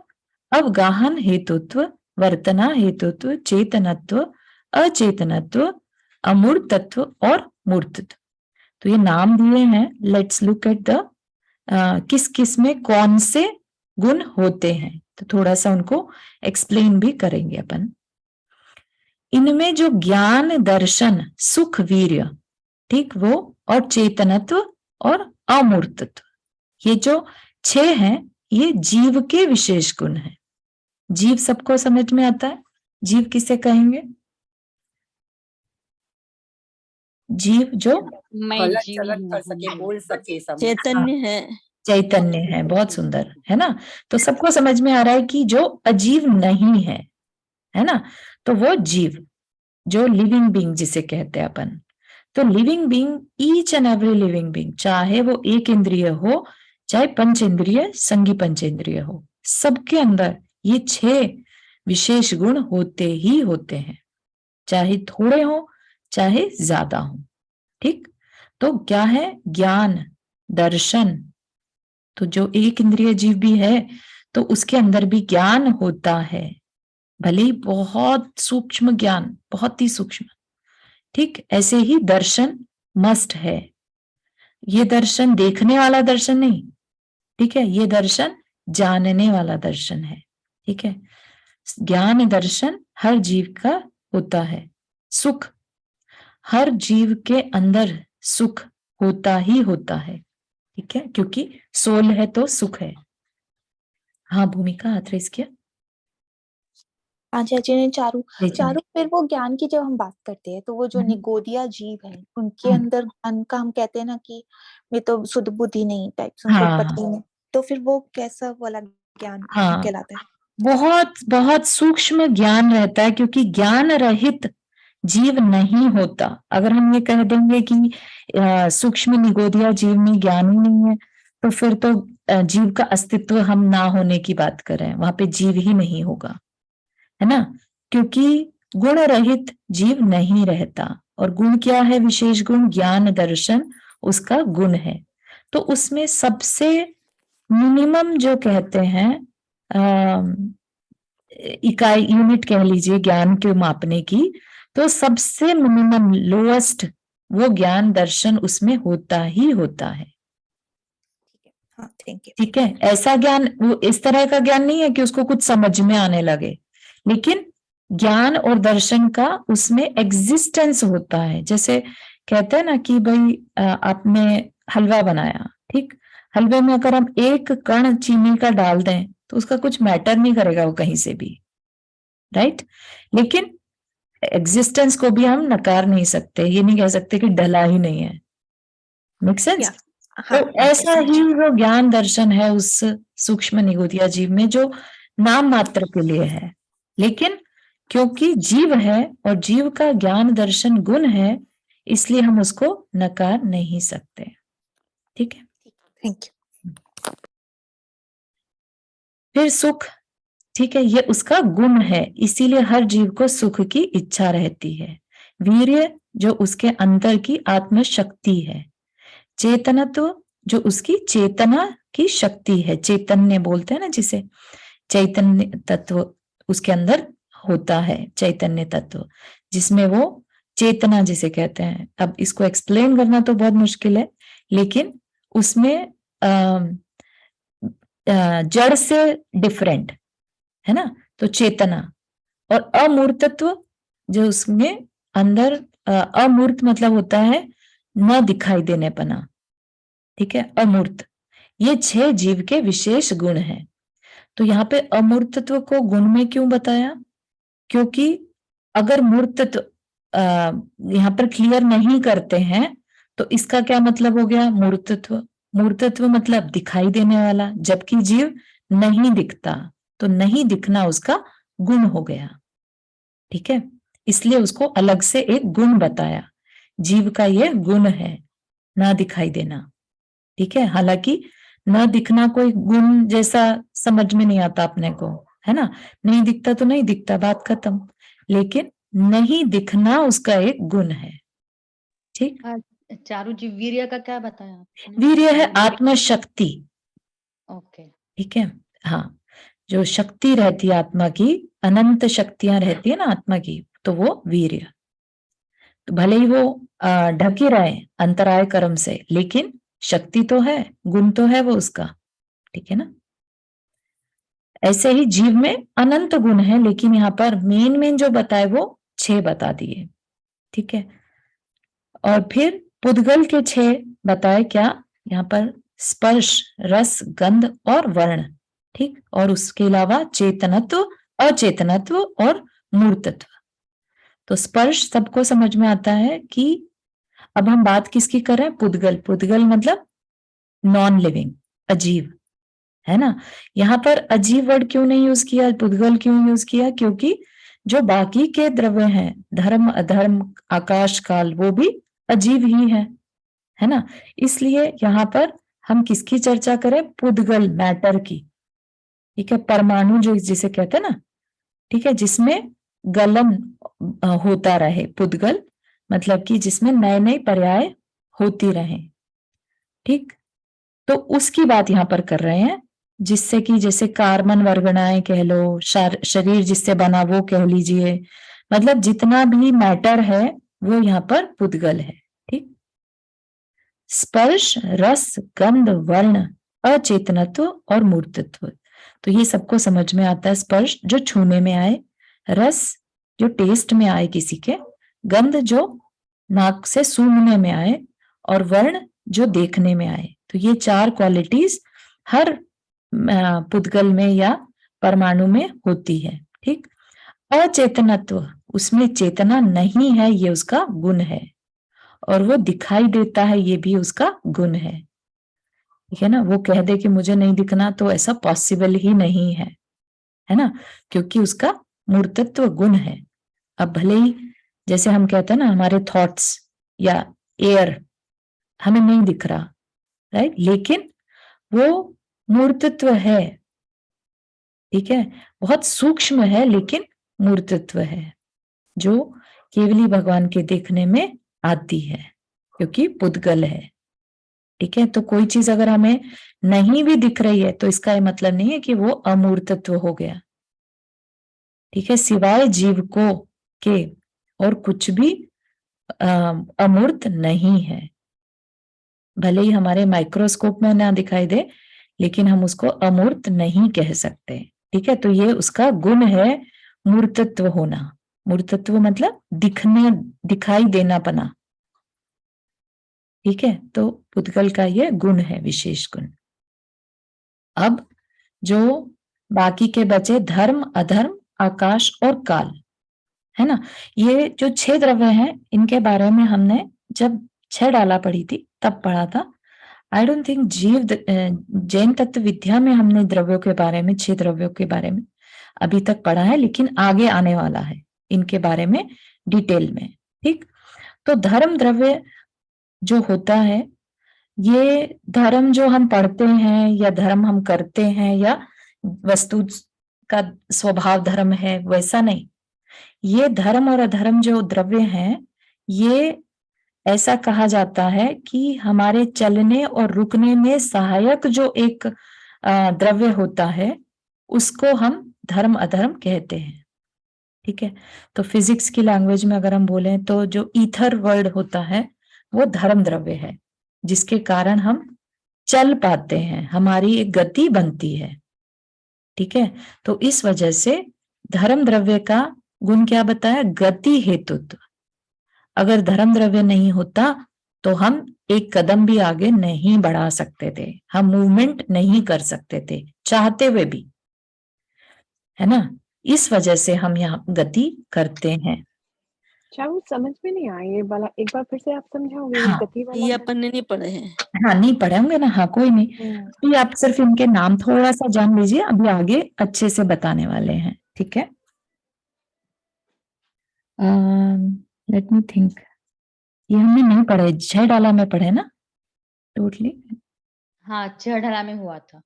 [SPEAKER 1] अवगाहन हेतुत्व, वर्तना हेतुत्व, चेतनत्व, अचेतनत्व, अमूर्तत्व और मूर्तत्व। तो ये नाम दिए हैं। लेट्स लुक एट द किस किस में कौन से गुण होते हैं, तो थोड़ा सा उनको एक्सप्लेन भी करेंगे अपन। इनमें जो ज्ञान, दर्शन, सुख, वीर्य, ठीक, वो, और चेतनत्व और अमूर्तत्व, ये जो 6 हैं, ये जीव के विशेष गुण हैं। जीव सबको समझ में आता है? जीव किसे कहेंगे? जीव जो
[SPEAKER 3] मैं जीव
[SPEAKER 5] कर सके, बोल सके, सब
[SPEAKER 2] चैतन्य है।
[SPEAKER 1] चैतन्य है, बहुत सुंदर है ना। तो सबको समझ में आ रहा है कि जो अजीव नहीं है ना, तो वो जीव, जो लिविंग बीइंग जिसे कहते हैं अपन। तो living being, each and every living being, चाहे वो एक इंद्रिय हो, चाहे पंच इंद्रिय, संगी पंचेंद्रिय हो, सबके अंदर ये 6 विशेष गुण होते ही होते हैं, चाहे थोड़े हो चाहे ज्यादा हो, ठीक। तो क्या है? ज्ञान, दर्शन, तो जो एक इंद्रिय जीव भी है तो उसके अंदर भी ज्ञान होता है, भले ही बहुत सूक्ष्म ज्ञान, बहुत ही सूक्ष्म, ठीक। ऐसे ही दर्शन मस्ट है। ये दर्शन देखने वाला दर्शन नहीं, ठीक है, ये दर्शन जानने वाला दर्शन है, ठीक है। ज्ञान दर्शन हर जीव का होता है। सुख, हर जीव के अंदर सुख होता ही होता है, ठीक है, क्योंकि सोल है तो सुख है। हाँ, भूमिका हाथ रेस किया।
[SPEAKER 6] हाँ जी, अजय चारू
[SPEAKER 1] जी,
[SPEAKER 6] चारू फिर वो ज्ञान की जब हम बात करते हैं तो वो जो
[SPEAKER 1] हम्म।
[SPEAKER 6] निगोदिया जीव है उनके
[SPEAKER 1] हम्म।
[SPEAKER 6] अंदर ज्ञान का हम कहते हैं ना कि ये तो शुद्ध बुद्धि नहीं टाइप से उनको
[SPEAKER 1] हाँ
[SPEAKER 6] पता ही नहीं, तो फिर वो कैसा वाला ज्ञान
[SPEAKER 1] हाँ,
[SPEAKER 6] कहलाता है?
[SPEAKER 1] बहुत बहुत सूक्ष्म ज्ञान रहता है, क्योंकि ज्ञान रहित जीव नहीं होता। अगर हम ये कह देंगे कि सूक्ष्म निगोदिया जीव में ज्ञान ही नहीं है, तो फिर तो जीव का अस्तित्व हम ना होने की बात करें, वहां पे जीव ही नहीं होगा, है ना। क्योंकि गुण रहित जीव नहीं रहता। और गुण क्या है? विशेष गुण, ज्ञान दर्शन उसका गुण है। तो उसमें सबसे मिनिमम जो कहते हैं इकाई, यूनिट कह लीजिए ज्ञान के मापने की, तो सबसे मिनिमम लोएस्ट वो ज्ञान दर्शन उसमें होता ही होता है।
[SPEAKER 6] हाँ, थैंक यू।
[SPEAKER 1] ठीक है, ऐसा ज्ञान, वो इस तरह का ज्ञान नहीं है कि उसको कुछ समझ में आने लगे, लेकिन ज्ञान और दर्शन का उसमें एग्जिस्टेंस होता है। जैसे कहते हैं ना कि भाई आपने हलवा बनाया, ठीक, हलवे में अगर हम एक कण चीनी का डाल दें तो उसका कुछ मैटर नहीं करेगा वो कहीं से भी, राइट। लेकिन एग्जिस्टेंस को भी हम नकार नहीं सकते, ये नहीं कह सकते कि डला ही नहीं है। Make sense?
[SPEAKER 6] या
[SPEAKER 1] तो
[SPEAKER 6] हाँ,
[SPEAKER 1] ऐसा ही वो ज्ञान दर्शन है उस सूक्ष्म निगोदिया जीव में, जो नाम मात्र के लिए है, लेकिन क्योंकि जीव है और जीव का ज्ञान दर्शन गुण है, इसलिए हम उसको नकार नहीं सकते। ठीक है,
[SPEAKER 6] थैंक यू।
[SPEAKER 1] फिर सुख, ठीक है, ये उसका गुण है, इसीलिए हर जीव को सुख की इच्छा रहती है। वीर्य, जो उसके अंदर की आत्म शक्ति है। चेतनत्व, जो उसकी चेतना की शक्ति है, चैतन्य बोलते हैं ना जिसे, चैतन्य तत्व उसके अंदर होता है, चैतन्य तत्व जिसमें वो चेतना जिसे कहते हैं। अब इसको एक्सप्लेन करना तो बहुत मुश्किल है, लेकिन उसमें जड़ से डिफरेंट है ना, तो चेतना। और अमूर्तत्व, जो उसमें अंदर अमूर्त मतलब होता है न दिखाई देने पना, ठीक है, अमूर्त। ये 6 जीव के विशेष गुण हैं। तो यहाँ पे अमूर्तत्व को गुण में क्यों बताया? क्योंकि अगर मूर्तत्व यहाँ पर क्लियर नहीं करते हैं तो इसका क्या मतलब हो गया? मूर्तत्व। मूर्तत्व मतलब दिखाई देने वाला, जबकि जीव नहीं दिखता, तो नहीं दिखना उसका गुण हो गया। ठीक है, इसलिए उसको अलग से एक गुण बताया। जीव का यह गुण है, ना दिखाई देना। ठीक है, हालांकि न दिखना कोई गुण जैसा समझ में नहीं आता अपने को, है ना, नहीं दिखता तो नहीं दिखता, बात खत्म। लेकिन नहीं दिखना उसका एक गुण है। ठीक,
[SPEAKER 3] चारू जी, वीर्य का क्या बताया आपने?
[SPEAKER 1] वीर्य है
[SPEAKER 3] वीर्य-
[SPEAKER 1] आत्मशक्ति।
[SPEAKER 3] ओके।
[SPEAKER 1] ठीक है, हाँ, जो शक्ति रहती है आत्मा की, अनंत शक्तियां रहती है ना आत्मा की, तो वो वीर्य। तो भले ही वो ढकी रहे अंतराय कर्म से, लेकिन शक्ति तो है, गुण तो है वो उसका। ठीक है ना। ऐसे ही जीव में अनंत गुण है, लेकिन यहाँ पर मेन जो बताए वो 6 बता दिए। ठीक है, और फिर पुद्गल के 6 बताए क्या यहाँ पर? स्पर्श, रस, गंध और वर्ण। ठीक, और उसके अलावा चेतनत्व, अचेतनत्व और मूर्तत्व। तो स्पर्श सबको समझ में आता है कि अब हम बात किसकी करें? पुद्गल। पुद्गल मतलब नॉन लिविंग, अजीव, है ना। यहाँ पर अजीव वर्ड क्यों नहीं यूज किया, पुद्गल क्यों यूज किया? क्योंकि जो बाकी के द्रव्य हैं, धर्म अधर्म आकाश काल, वो भी अजीव ही है ना। इसलिए यहाँ पर हम किसकी चर्चा करें? पुद्गल, मैटर की। ठीक है, परमाणु जो जिसे कहते हैं ना, ठीक है, जिसमें गलन होता रहे, पुद्गल मतलब कि जिसमें नए नए पर्याय होती रहे। ठीक, तो उसकी बात यहाँ पर कर रहे हैं, जिससे कि जैसे कार्बन वर्गणाएं कह लो, शरीर जिससे बना वो कह लीजिए, मतलब जितना भी मैटर है वो यहाँ पर पुद्गल है। ठीक, स्पर्श, रस, गंध, वर्ण, अचेतनत्व और मूर्तत्व, तो ये सबको समझ में आता है। स्पर्श जो छूने में आए, रस जो टेस्ट में आए किसी के, गंध जो नाक से सूंघने में आए, और वर्ण जो देखने में आए। तो ये 4 क्वालिटीज हर पुद्गल में या परमाणु में होती है। ठीक, अचेतनत्व, उसमें चेतना नहीं है, ये उसका गुण है। और वो दिखाई देता है, ये भी उसका गुण है। ठीक है ना, वो कह दे कि मुझे नहीं दिखना तो ऐसा पॉसिबल ही नहीं है ना, क्योंकि उसका मूर्तत्व गुण है। अब भले ही जैसे हम कहते हैं ना, हमारे थॉट्स या एयर हमें नहीं दिख रहा, राइट, लेकिन वो मूर्तत्व है। ठीक है, बहुत सूक्ष्म है लेकिन मूर्तत्व है, जो केवली भगवान के देखने में आती है, क्योंकि पुद्गल है। ठीक है, तो कोई चीज अगर हमें नहीं भी दिख रही है तो इसका ये मतलब नहीं है कि वो अमूर्तत्व हो गया। ठीक है, सिवाय जीव को के और कुछ भी अमूर्त नहीं है। भले ही हमारे माइक्रोस्कोप में ना दिखाई दे, लेकिन हम उसको अमूर्त नहीं कह सकते। ठीक है, तो ये उसका गुण है, मूर्तत्व होना। मूर्तत्व मतलब दिखाई देना पना। ठीक है, तो पुद्गल का ये गुण है, विशेष गुण। अब जो बाकी के बचे धर्म, अधर्म, आकाश और काल, है ना, ये जो 6 द्रव्य हैं, इनके बारे में हमने जब 6 डाला पढ़ी थी तब पढ़ा था। आई डोंट थिंक जैन तत्व विद्या में हमने द्रव्यों के बारे में, 6 द्रव्यों के बारे में अभी तक पढ़ा है, लेकिन आगे आने वाला है इनके बारे में डिटेल में। ठीक, तो धर्म द्रव्य जो होता है, ये धर्म जो हम पढ़ते हैं या धर्म हम करते हैं या वस्तु का स्वभाव धर्म है, वैसा नहीं। ये धर्म और अधर्म जो द्रव्य हैं, ये ऐसा कहा जाता है कि हमारे चलने और रुकने में सहायक जो एक द्रव्य होता है, उसको हम धर्म अधर्म कहते हैं। ठीक है, तो फिजिक्स की लैंग्वेज में अगर हम बोलें तो जो ईथर वर्ड होता है वो धर्म द्रव्य है, जिसके कारण हम चल पाते हैं, हमारी एक गति बनती है। ठीक है, तो इस वजह से धर्म द्रव्य का गुण क्या बताया, गति हेतुत्व। अगर धर्म द्रव्य नहीं होता तो हम एक कदम भी आगे नहीं बढ़ा सकते थे, हम मूवमेंट नहीं कर सकते थे चाहते हुए भी, है ना। इस वजह से हम यहाँ गति करते हैं।
[SPEAKER 4] अच्छा, वो समझ में नहीं आया ये वाला, एक बार फिर से आप समझाओगे ये
[SPEAKER 1] हाँ,
[SPEAKER 4] गति वाला
[SPEAKER 2] ये
[SPEAKER 4] है?
[SPEAKER 2] अपन ने नहीं पढ़े हैं।
[SPEAKER 1] हाँ, नहीं पढ़े होंगे ना, हाँ कोई नहीं। तो ये आप सिर्फ इनके नाम थोड़ा सा जान लीजिए, अभी आगे अच्छे से बताने वाले हैं। ठीक है, लेट मी थिंक, ये हमने नहीं पढ़े, 6 डाला में पढ़े ना टोटली।
[SPEAKER 3] हाँ, 6 ढला में हुआ था।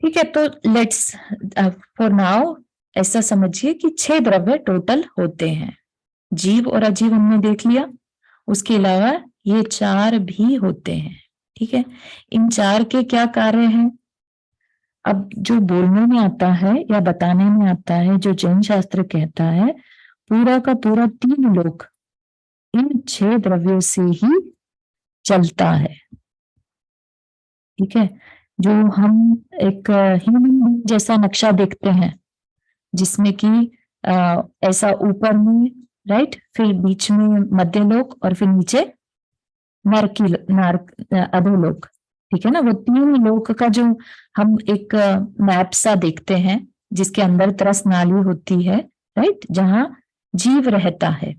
[SPEAKER 1] ठीक है, तो लेट्स फॉर नाउ ऐसा समझिए कि 6 द्रव्य टोटल होते हैं। जीव और अजीव हमने देख लिया, उसके अलावा ये 4 भी होते हैं। ठीक है, इन 4 के क्या कार्य हैं? अब जो बोलने में आता है या बताने में आता है, जो जैन शास्त्र कहता है, पूरा का पूरा 3 लोक इन 6 द्रव्यों से ही चलता है। ठीक है, जो हम एक ह्यूमन जैसा नक्शा देखते हैं, जिसमें कि ऐसा ऊपर में राइट, फिर बीच में मध्यलोक और फिर नीचे अधोलोक। ठीक है ना, वो 3 लोक का जो हम एक मैप सा देखते हैं, जिसके अंदर तरस नाली होती है, राइट, जहां जीव रहता है,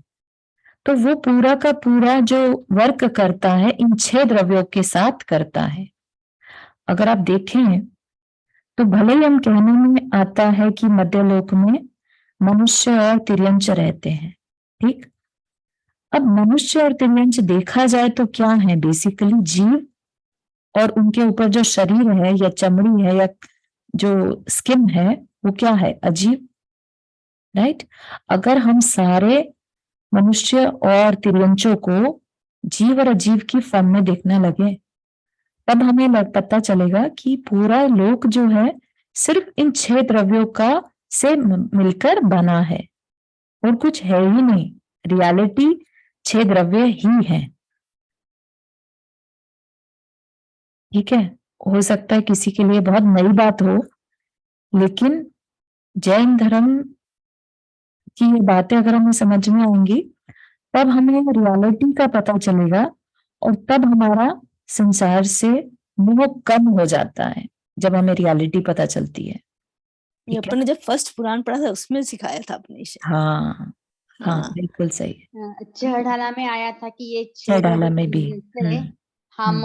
[SPEAKER 1] तो वो पूरा का पूरा जो वर्क करता है इन 6 द्रव्यों के साथ करता है। अगर आप देखें तो भले ही हम कहने में आता है कि मध्यलोक में मनुष्य और तिर्यंच रहते हैं। ठीक, अब मनुष्य और तिर्यंच देखा जाए तो क्या है, बेसिकली जीव, और उनके ऊपर जो शरीर है या चमड़ी है या जो स्किन है वो क्या है, अजीव, राइट। अगर हम सारे मनुष्य और तिर्यंचों को जीव और अजीव की फॉर्म में देखने लगे, तब हमें पता चलेगा कि पूरा लोक जो है सिर्फ इन 6 द्रव्यों का से मिलकर बना है और कुछ है ही नहीं। रियलिटी 6 द्रव्य ही है। ठीक है, हो सकता है किसी के लिए बहुत नई बात हो, लेकिन जैन धर्म की ये बातें अगर हमें समझ में आएंगी, तब हमें रियलिटी का पता चलेगा और तब हमारा संसार से मोह कम हो जाता है, जब हमें रियलिटी पता चलती है।
[SPEAKER 2] ये
[SPEAKER 1] ठीक है।
[SPEAKER 2] अपन ने जब फर्स्ट पुराण पढ़ा था उसमें सिखाया था अपने इसे।
[SPEAKER 1] हाँ हाँ
[SPEAKER 2] हाँ
[SPEAKER 1] बिल्कुल सही।
[SPEAKER 3] छह ढाला में आया था कि ये
[SPEAKER 1] छह
[SPEAKER 3] छह
[SPEAKER 1] डाला
[SPEAKER 3] द्रव्य
[SPEAKER 1] में भी
[SPEAKER 3] समझने से हम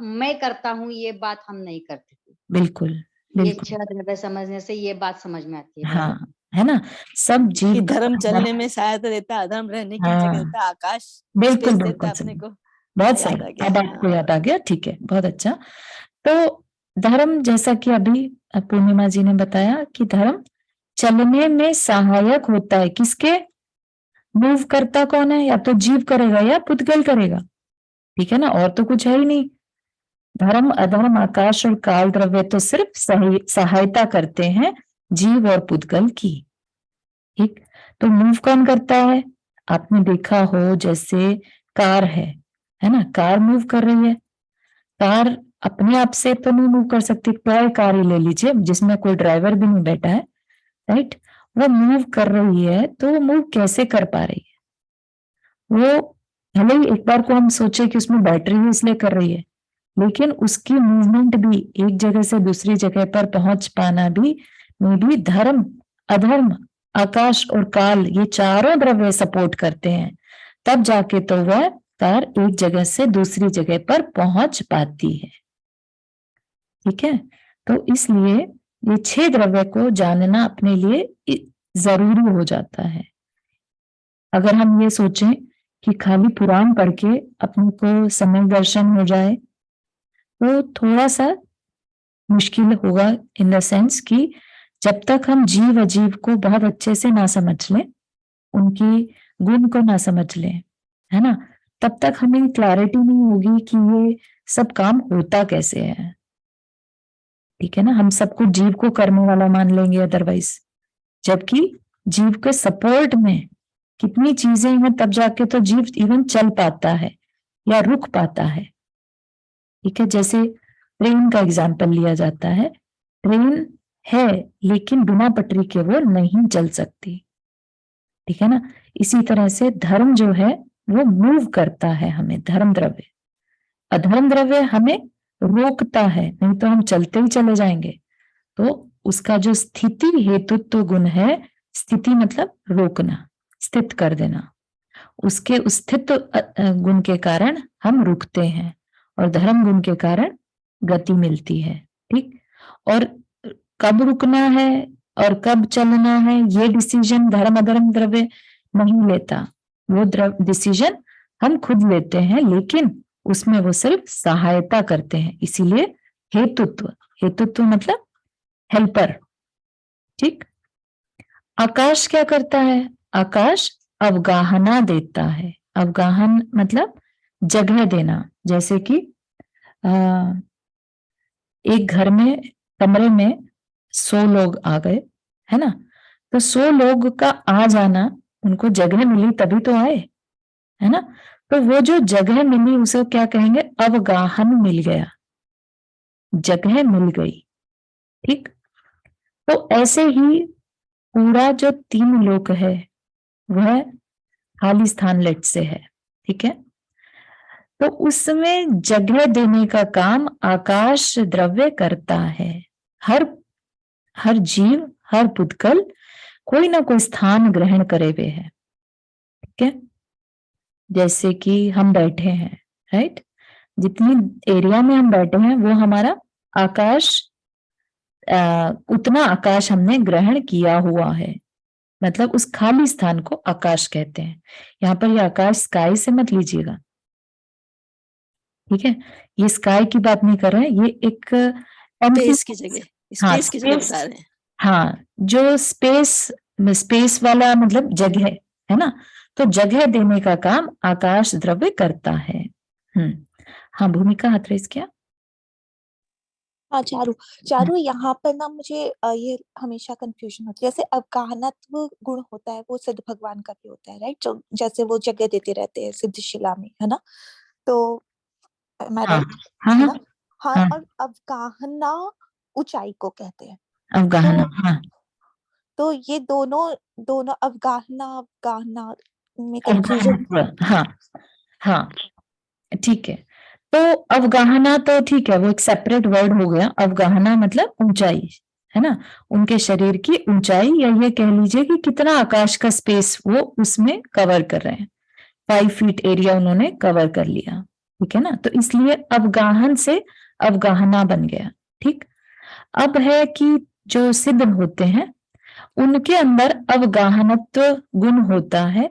[SPEAKER 3] मैं करता हूँ ये बात हम नहीं करते थे।
[SPEAKER 1] बिल्कुल
[SPEAKER 3] ये
[SPEAKER 1] बिल्कुल।
[SPEAKER 3] छह द्रव्य समझने से ये बात समझ में आती है।
[SPEAKER 1] हाँ है ना, सब जीव
[SPEAKER 2] कि
[SPEAKER 1] का
[SPEAKER 2] धर्म
[SPEAKER 1] अंदर-
[SPEAKER 2] चलने में सहायता देता है, अधर्म रहने की जगह
[SPEAKER 1] हाँ
[SPEAKER 2] देता है, आकाश
[SPEAKER 1] बिल्कुल
[SPEAKER 2] स्पेस देता
[SPEAKER 1] बिल्कुल
[SPEAKER 2] है अपने
[SPEAKER 1] सही,
[SPEAKER 2] को।
[SPEAKER 1] बहुत
[SPEAKER 2] याद
[SPEAKER 1] सही,
[SPEAKER 2] आ गया।
[SPEAKER 1] अब आपको
[SPEAKER 2] हाँ।
[SPEAKER 1] याद आ गया, ठीक है, बहुत अच्छा। तो धर्म, जैसा कि अभी पूर्णिमा जी ने बताया कि धर्म चलने में सहायक होता है, किसके? मूव करता कौन है? या तो जीव करेगा या पुद्गल करेगा, ठीक है ना, और तो कुछ है ही नहीं। धर्म अधर्म आकाश और काल द्रव्य तो सिर्फ सहायता करते हैं जीव और पुद्गल की, ठीक। तो मूव कौन करता है? आपने देखा हो जैसे कार है ना, कार मूव कर रही है। कार अपने आप से तो नहीं मूव कर सकती, टॉय कार ही ले लीजिए जिसमें कोई ड्राइवर भी नहीं बैठा है, राइट, वो मूव कर रही है, तो वो मूव कैसे कर पा रही है? वो भले ही एक बार को हम सोचे कि उसमें बैटरी है इसलिए कर रही है, लेकिन उसकी मूवमेंट भी एक जगह से दूसरी जगह पर पहुंच पाना भी में भी धर्म अधर्म आकाश और काल ये चारों द्रव्य सपोर्ट करते हैं, तब जाके तो वह कार एक जगह से दूसरी जगह पर पहुंच पाती है, ठीक है। तो इसलिए ये 6 द्रव्य को जानना अपने लिए जरूरी हो जाता है। अगर हम ये सोचें कि खाली पुराण पढ़ के अपने को समय दर्शन हो जाए तो थोड़ा सा मुश्किल होगा, इन द सेंस कि जब तक हम जीव अजीव को बहुत अच्छे से ना समझ लें, उनकी गुण को ना समझ लें, है ना, तब तक हमें क्लैरिटी नहीं होगी कि ये सब काम होता कैसे है, ठीक है ना। हम सबको जीव को करने वाला मान लेंगे अदरवाइज, जबकि जीव के सपोर्ट में कितनी चीजें हैं, तब जाके तो जीव इवन चल पाता है या रुक पाता है, ठीक है। जैसे ट्रेन का एग्जाम्पल लिया जाता है, ट्रेन है लेकिन बिना पटरी के वो नहीं चल सकती, ठीक है ना। इसी तरह से धर्म जो है वो मूव करता है हमें, धर्म द्रव्य। अधर्म द्रव्य हमें रोकता है, नहीं तो हम चलते ही चले जाएंगे। तो उसका जो स्थिति हेतुत्व गुण है, स्थिति मतलब रोकना, स्थित कर देना, उसके उस स्थित गुण के कारण हम रुकते हैं, और धर्म गुण के कारण गति मिलती है, ठीक। और कब रुकना है और कब चलना है, ये डिसीजन धर्म अधर्म द्रव्य नहीं लेता, वो डिसीजन हम खुद लेते हैं, लेकिन उसमें वो सिर्फ सहायता करते हैं, इसीलिए हेतुत्व, हेतुत्व मतलब हेल्पर, ठीक। आकाश क्या करता है? आकाश अवगाहना देता है, अवगाहन मतलब जगह देना। जैसे कि एक घर में कमरे में 100 लोग आ गए, है ना, तो 100 लोग का आ जाना, उनको जगह मिली तभी तो आए, है ना। तो वो जो जगह मिली उसे क्या कहेंगे? अवगाहन मिल गया, जगह मिल गई, ठीक। तो ऐसे ही पूरा जो 3 लोक है वह खाली स्थान लेट से है, ठीक है। तो उसमें जगह देने का काम आकाश द्रव्य करता है। हर हर जीव, हर पुद्गल कोई ना कोई स्थान ग्रहण करे हुए है, ठीक है। जैसे कि हम बैठे हैं, राइट, जितनी एरिया में हम बैठे हैं वो हमारा आकाश, उतना आकाश हमने ग्रहण किया हुआ है, मतलब उस खाली स्थान को आकाश कहते हैं। यहाँ पर ये आकाश स्काई से मत लीजिएगा, ठीक है, ये स्काई की बात नहीं कर रहे हैं, ये एक
[SPEAKER 2] स्पेस की जगह,
[SPEAKER 1] हाँ
[SPEAKER 2] स्पेस की जगह
[SPEAKER 1] स्पेस,
[SPEAKER 2] बता रहे हैं।
[SPEAKER 1] हाँ जो स्पेस, स्पेस वाला मतलब जगह है ना, तो जगह देने का काम आकाश द्रव्य करता है। हाँ भूमिका हाथ रेस किया।
[SPEAKER 6] हाँ चारू यहाँ पर ना मुझे ये हमेशा कंफ्यूजन होती है, जैसे अवगाहनत्व गुण होता है वो सिद्ध भगवान का भी होता है, राइट, जो जैसे वो जगह देते रहते हैं सिद्धशिला में, है ना, तो मैं
[SPEAKER 1] हाँ
[SPEAKER 6] राइट,
[SPEAKER 1] हाँ
[SPEAKER 6] है
[SPEAKER 1] हाँ
[SPEAKER 6] ना। हाँ,
[SPEAKER 1] हाँ,
[SPEAKER 6] और अवगाहना ऊंचाई को कहते हैं,
[SPEAKER 1] अवगाहना,
[SPEAKER 6] तो
[SPEAKER 1] हाँ
[SPEAKER 6] तो ये दोनों दोनों अवगाहना अवगाहना में कंफ्यूजन।
[SPEAKER 1] अवगाहना, हाँ हाँ ठीक है। तो अवगाहना तो ठीक है, वो एक सेपरेट वर्ड हो गया, अवगाहना मतलब ऊंचाई, है ना, उनके शरीर की ऊंचाई, या ये कह लीजिए कि कितना आकाश का स्पेस वो उसमें कवर कर रहे हैं। 5 फीट एरिया उन्होंने कवर कर लिया, ठीक है ना। तो इसलिए अवगाहन से अवगाहना बन गया। ठीक, अब है कि जो सिद्ध होते हैं उनके अंदर अवगाहनत्व गुण होता है,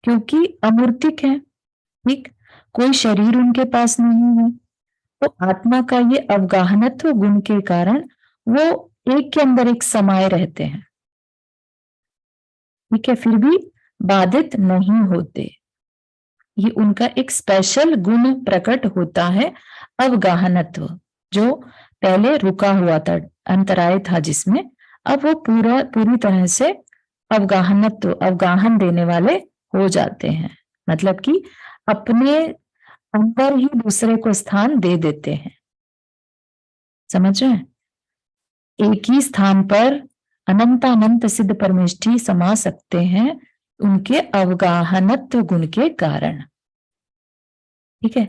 [SPEAKER 1] क्योंकि अमूर्तिक है। ठीक, कोई शरीर उनके पास नहीं है, तो आत्मा का ये अवगाहनत्व गुण के कारण वो एक के अंदर एक समाये रहते हैं। ठीक है, फिर भी बाधित नहीं होते। ये उनका एक स्पेशल गुण प्रकट होता है, अवगाहनत्व, जो पहले रुका हुआ था, अंतराय था जिसमें, अब वो पूरी तरह से अवगाहनत्व, अवगाहन देने वाले हो जाते हैं। मतलब कि अपने अंदर ही दूसरे को स्थान दे देते हैं। समझ रहे हैं? एक ही स्थान पर अनंत सिद्ध परमेष्ठी समा सकते हैं उनके अवगाहनत्व गुण के कारण। ठीक है,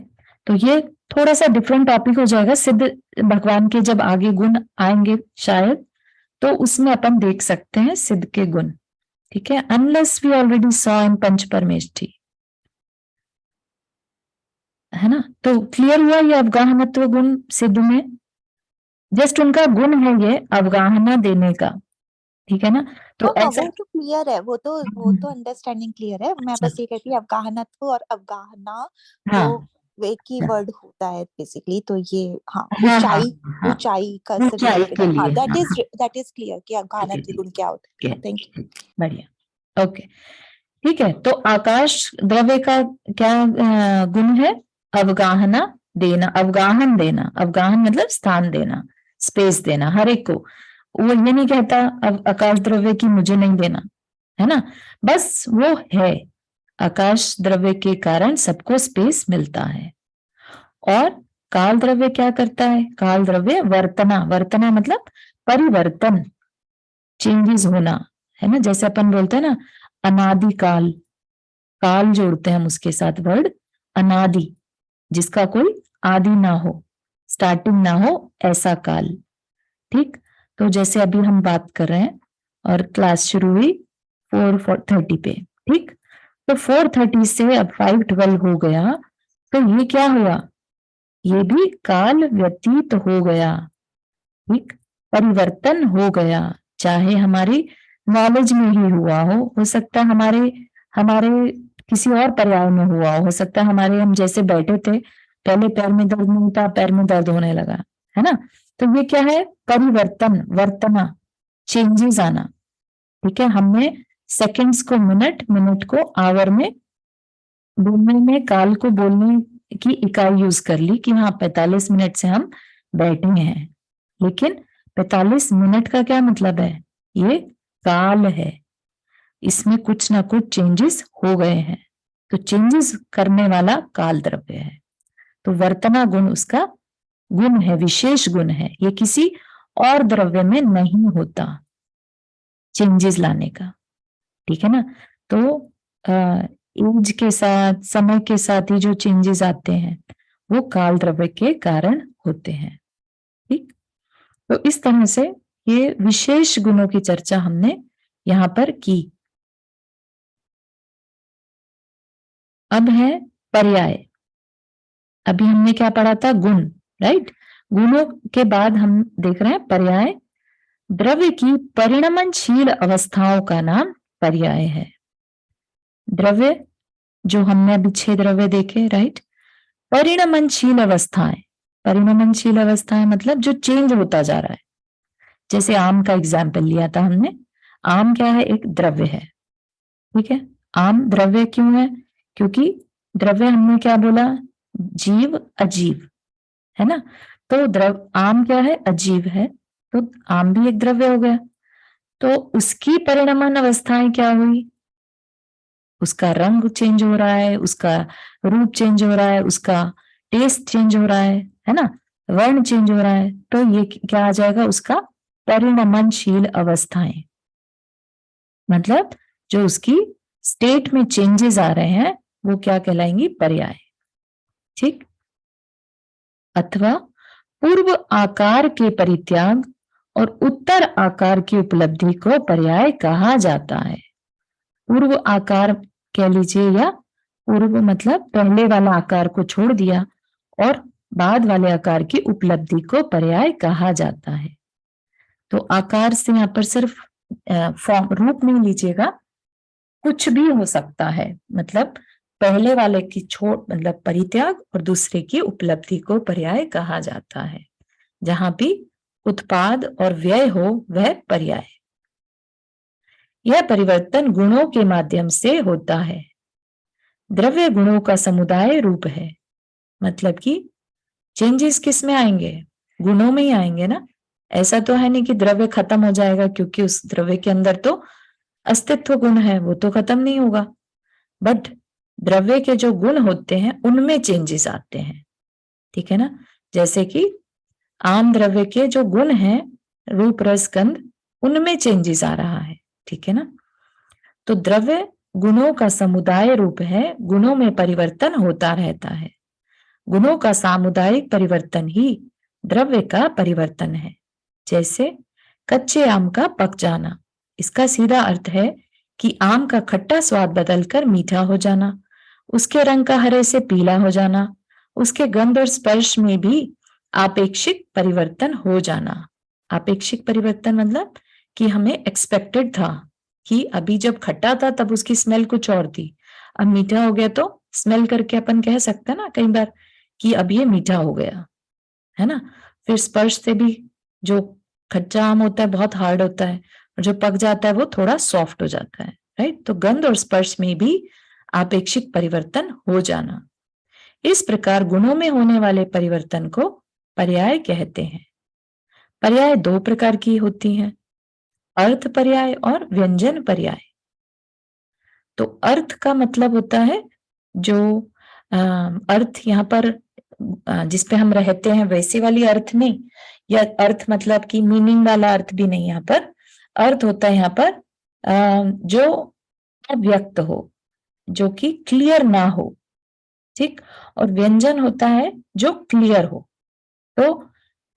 [SPEAKER 1] तो ये थोड़ा सा डिफरेंट टॉपिक हो जाएगा। सिद्ध भगवान के जब आगे गुण आएंगे शायद, तो उसमें अपन देख सकते हैं सिद्ध के गुण। ठीक है, unless we already saw in पंच परमेष्ठी, है ना। तो क्लियर हुआ ये अवगाहनत्व गुण सिद्ध में, जस्ट उनका गुण है ये अवगाहना देने का। ठीक है ना, तो
[SPEAKER 6] हाँ
[SPEAKER 1] ऐसा
[SPEAKER 6] वो तो क्लियर है, वो तो अंडरस्टैंडिंग क्लियर है। मैं बस ये कहती हूँ अवगाहनत्व और अवगाहना
[SPEAKER 1] हाँ
[SPEAKER 6] वो एक ही वर्ड होता है बेसिकली। तो ये हाँ
[SPEAKER 1] हाँ
[SPEAKER 6] ऊंचाई,
[SPEAKER 1] हाँ
[SPEAKER 6] ऊंचाई का से
[SPEAKER 1] ऊंचाई
[SPEAKER 6] रिलेटेड
[SPEAKER 1] के
[SPEAKER 6] है। हाँ
[SPEAKER 1] लिए,
[SPEAKER 6] दैट इज क्लियर कि अवगाहनत्व गुण क्या होता है। Thank you.
[SPEAKER 1] बढ़िया, ओके, ठीक है। तो आकाश द्रव्य का क्या गुण है? अवगाहना देना, अवगाहन देना। अवगाहन मतलब स्थान देना, स्पेस देना हर एक को। वो ये नहीं कहता अब आकाश द्रव्य की मुझे नहीं देना, है ना, बस वो है। आकाश द्रव्य के कारण सबको स्पेस मिलता है। और काल द्रव्य क्या करता है? काल द्रव्य वर्तना, वर्तना मतलब परिवर्तन, चेंजेस होना, है ना। जैसे अपन बोलते हैं ना अनादिकाल, काल जोड़ते हैं हम उसके साथ वर्ड अनादि, जिसका कोई आदि ना हो, स्टार्टिंग ना हो, ऐसा काल। ठीक, तो जैसे अभी हम बात कर रहे हैं और क्लास शुरू हुई 4:30 पे। ठीक, तो 4:30 से अब 5:12 हो गया, तो ये क्या हुआ? ये भी काल व्यतीत हो गया। ठीक, परिवर्तन हो गया, चाहे हमारी नॉलेज में ही हुआ हो सकता है हमारे हमारे किसी और पर्याय में हुआ हो सकता है हमारे, हम जैसे बैठे थे पहले पैर में दर्द नहीं था, पैर में दर्द होने लगा, है ना। तो ये क्या है? परिवर्तन, वर्तना, चेंजेस आना। ठीक है, हमने सेकंड्स को मिनट, मिनट को आवर में, बोलने में काल को बोलने की इकाई यूज कर ली कि हाँ 45 मिनट से हम बैठे हैं, लेकिन 45 मिनट का क्या मतलब है? ये काल है, इसमें कुछ ना कुछ चेंजेस हो गए हैं, तो चेंजेस करने वाला काल द्रव्य है। तो वर्तना गुण उसका गुण है, विशेष गुण है, ये किसी और द्रव्य में नहीं होता, चेंजेस लाने का। ठीक है ना, तो एज के साथ, समय के साथ ही जो चेंजेस आते हैं वो काल द्रव्य के कारण होते हैं। ठीक, तो इस तरह से ये विशेष गुणों की चर्चा हमने यहां पर की। अब है पर्याय। अभी हमने क्या पढ़ा था? गुण, राइट। गुणों के बाद हम देख रहे हैं पर्याय। द्रव्य की परिणमनशील अवस्थाओं का नाम पर्याय है। द्रव्य जो हमने अभी 6 द्रव्य देखे, राइट। परिणमनशील अवस्थाएं, परिणमनशील अवस्थाएं मतलब जो चेंज होता जा रहा है। जैसे आम का एग्जाम्पल लिया था हमने, आम क्या है? एक द्रव्य है। ठीक है, आम द्रव्य क्यों है? क्योंकि द्रव्य हमने क्या बोला? जीव अजीव, है ना। तो आम क्या है? अजीव है, तो आम भी एक द्रव्य हो गया। तो उसकी परिणमन अवस्थाएं क्या हुई? उसका रंग चेंज हो रहा है, उसका रूप चेंज हो रहा है, उसका टेस्ट चेंज हो रहा है ना, वर्ण चेंज हो रहा है। तो ये क्या आ जाएगा? उसका परिणमनशील अवस्थाएं, मतलब जो उसकी स्टेट में चेंजेस आ रहे हैं वो क्या कहलाएंगी? पर्याय। ठीक, अथवा पूर्व आकार के परित्याग और उत्तर आकार की उपलब्धि को पर्याय कहा जाता है। पूर्व आकार कह लीजिए, या पूर्व मतलब पहले वाला आकार को छोड़ दिया और बाद वाले आकार की उपलब्धि को पर्याय कहा जाता है। तो आकार से यहाँ पर सिर्फ फॉर्म रूप नहीं लीजिएगा, कुछ भी हो सकता है, मतलब पहले वाले की छोड़ मतलब परित्याग और दूसरे की उपलब्धि को पर्याय कहा जाता है। जहां भी उत्पाद और व्यय हो वह पर्याय। यह परिवर्तन गुणों के माध्यम से होता है। द्रव्य गुणों का समुदाय रूप है, मतलब कि चेंजेस किस में आएंगे? गुणों में ही आएंगे ना। ऐसा तो है नहीं कि द्रव्य खत्म हो जाएगा, क्योंकि उस द्रव्य के अंदर तो अस्तित्व गुण है, वो तो खत्म नहीं होगा। बट द्रव्य के जो गुण होते हैं उनमें चेंजेस आते हैं, ठीक है ना। जैसे कि आम द्रव्य के जो गुण हैं, रूप रस गंध, उनमें चेंजेस आ रहा है, ठीक है ना। तो द्रव्य गुणों का समुदाय रूप है, गुणों में परिवर्तन होता रहता है। गुणों का सामुदायिक परिवर्तन ही द्रव्य का परिवर्तन है। जैसे कच्चे आम का पक जाना, इसका सीधा अर्थ है कि आम का खट्टा स्वाद बदलकर मीठा हो जाना, उसके रंग का हरे से पीला हो जाना, उसके गंध और स्पर्श में भी आपेक्षिक परिवर्तन हो जाना। आपेक्षिक परिवर्तन मतलब कि हमें एक्सपेक्टेड था कि अभी जब खट्टा था तब उसकी स्मेल कुछ और थी, अब मीठा हो गया तो स्मेल करके अपन कह सकते हैं ना कई बार कि अब ये मीठा हो गया, है ना। फिर स्पर्श से भी, जो कच्चा आम होता है बहुत हार्ड होता है और जो पक जाता है वो थोड़ा सॉफ्ट हो जाता है, राइट। तो गंध और स्पर्श में भी आपेक्षिक परिवर्तन हो जाना। इस प्रकार गुणों में होने वाले परिवर्तन को पर्याय कहते हैं। पर्याय दो प्रकार की होती हैं, अर्थ पर्याय और व्यंजन पर्याय। तो अर्थ का मतलब होता है जो अर्थ यहाँ पर जिस पे हम रहते हैं वैसे वाली अर्थ नहीं, या अर्थ मतलब कि मीनिंग वाला अर्थ भी नहीं। यहाँ पर अर्थ होता है यहाँ पर जो अव्यक्त हो, जो कि क्लियर ना हो, ठीक। और व्यंजन होता है जो क्लियर हो। तो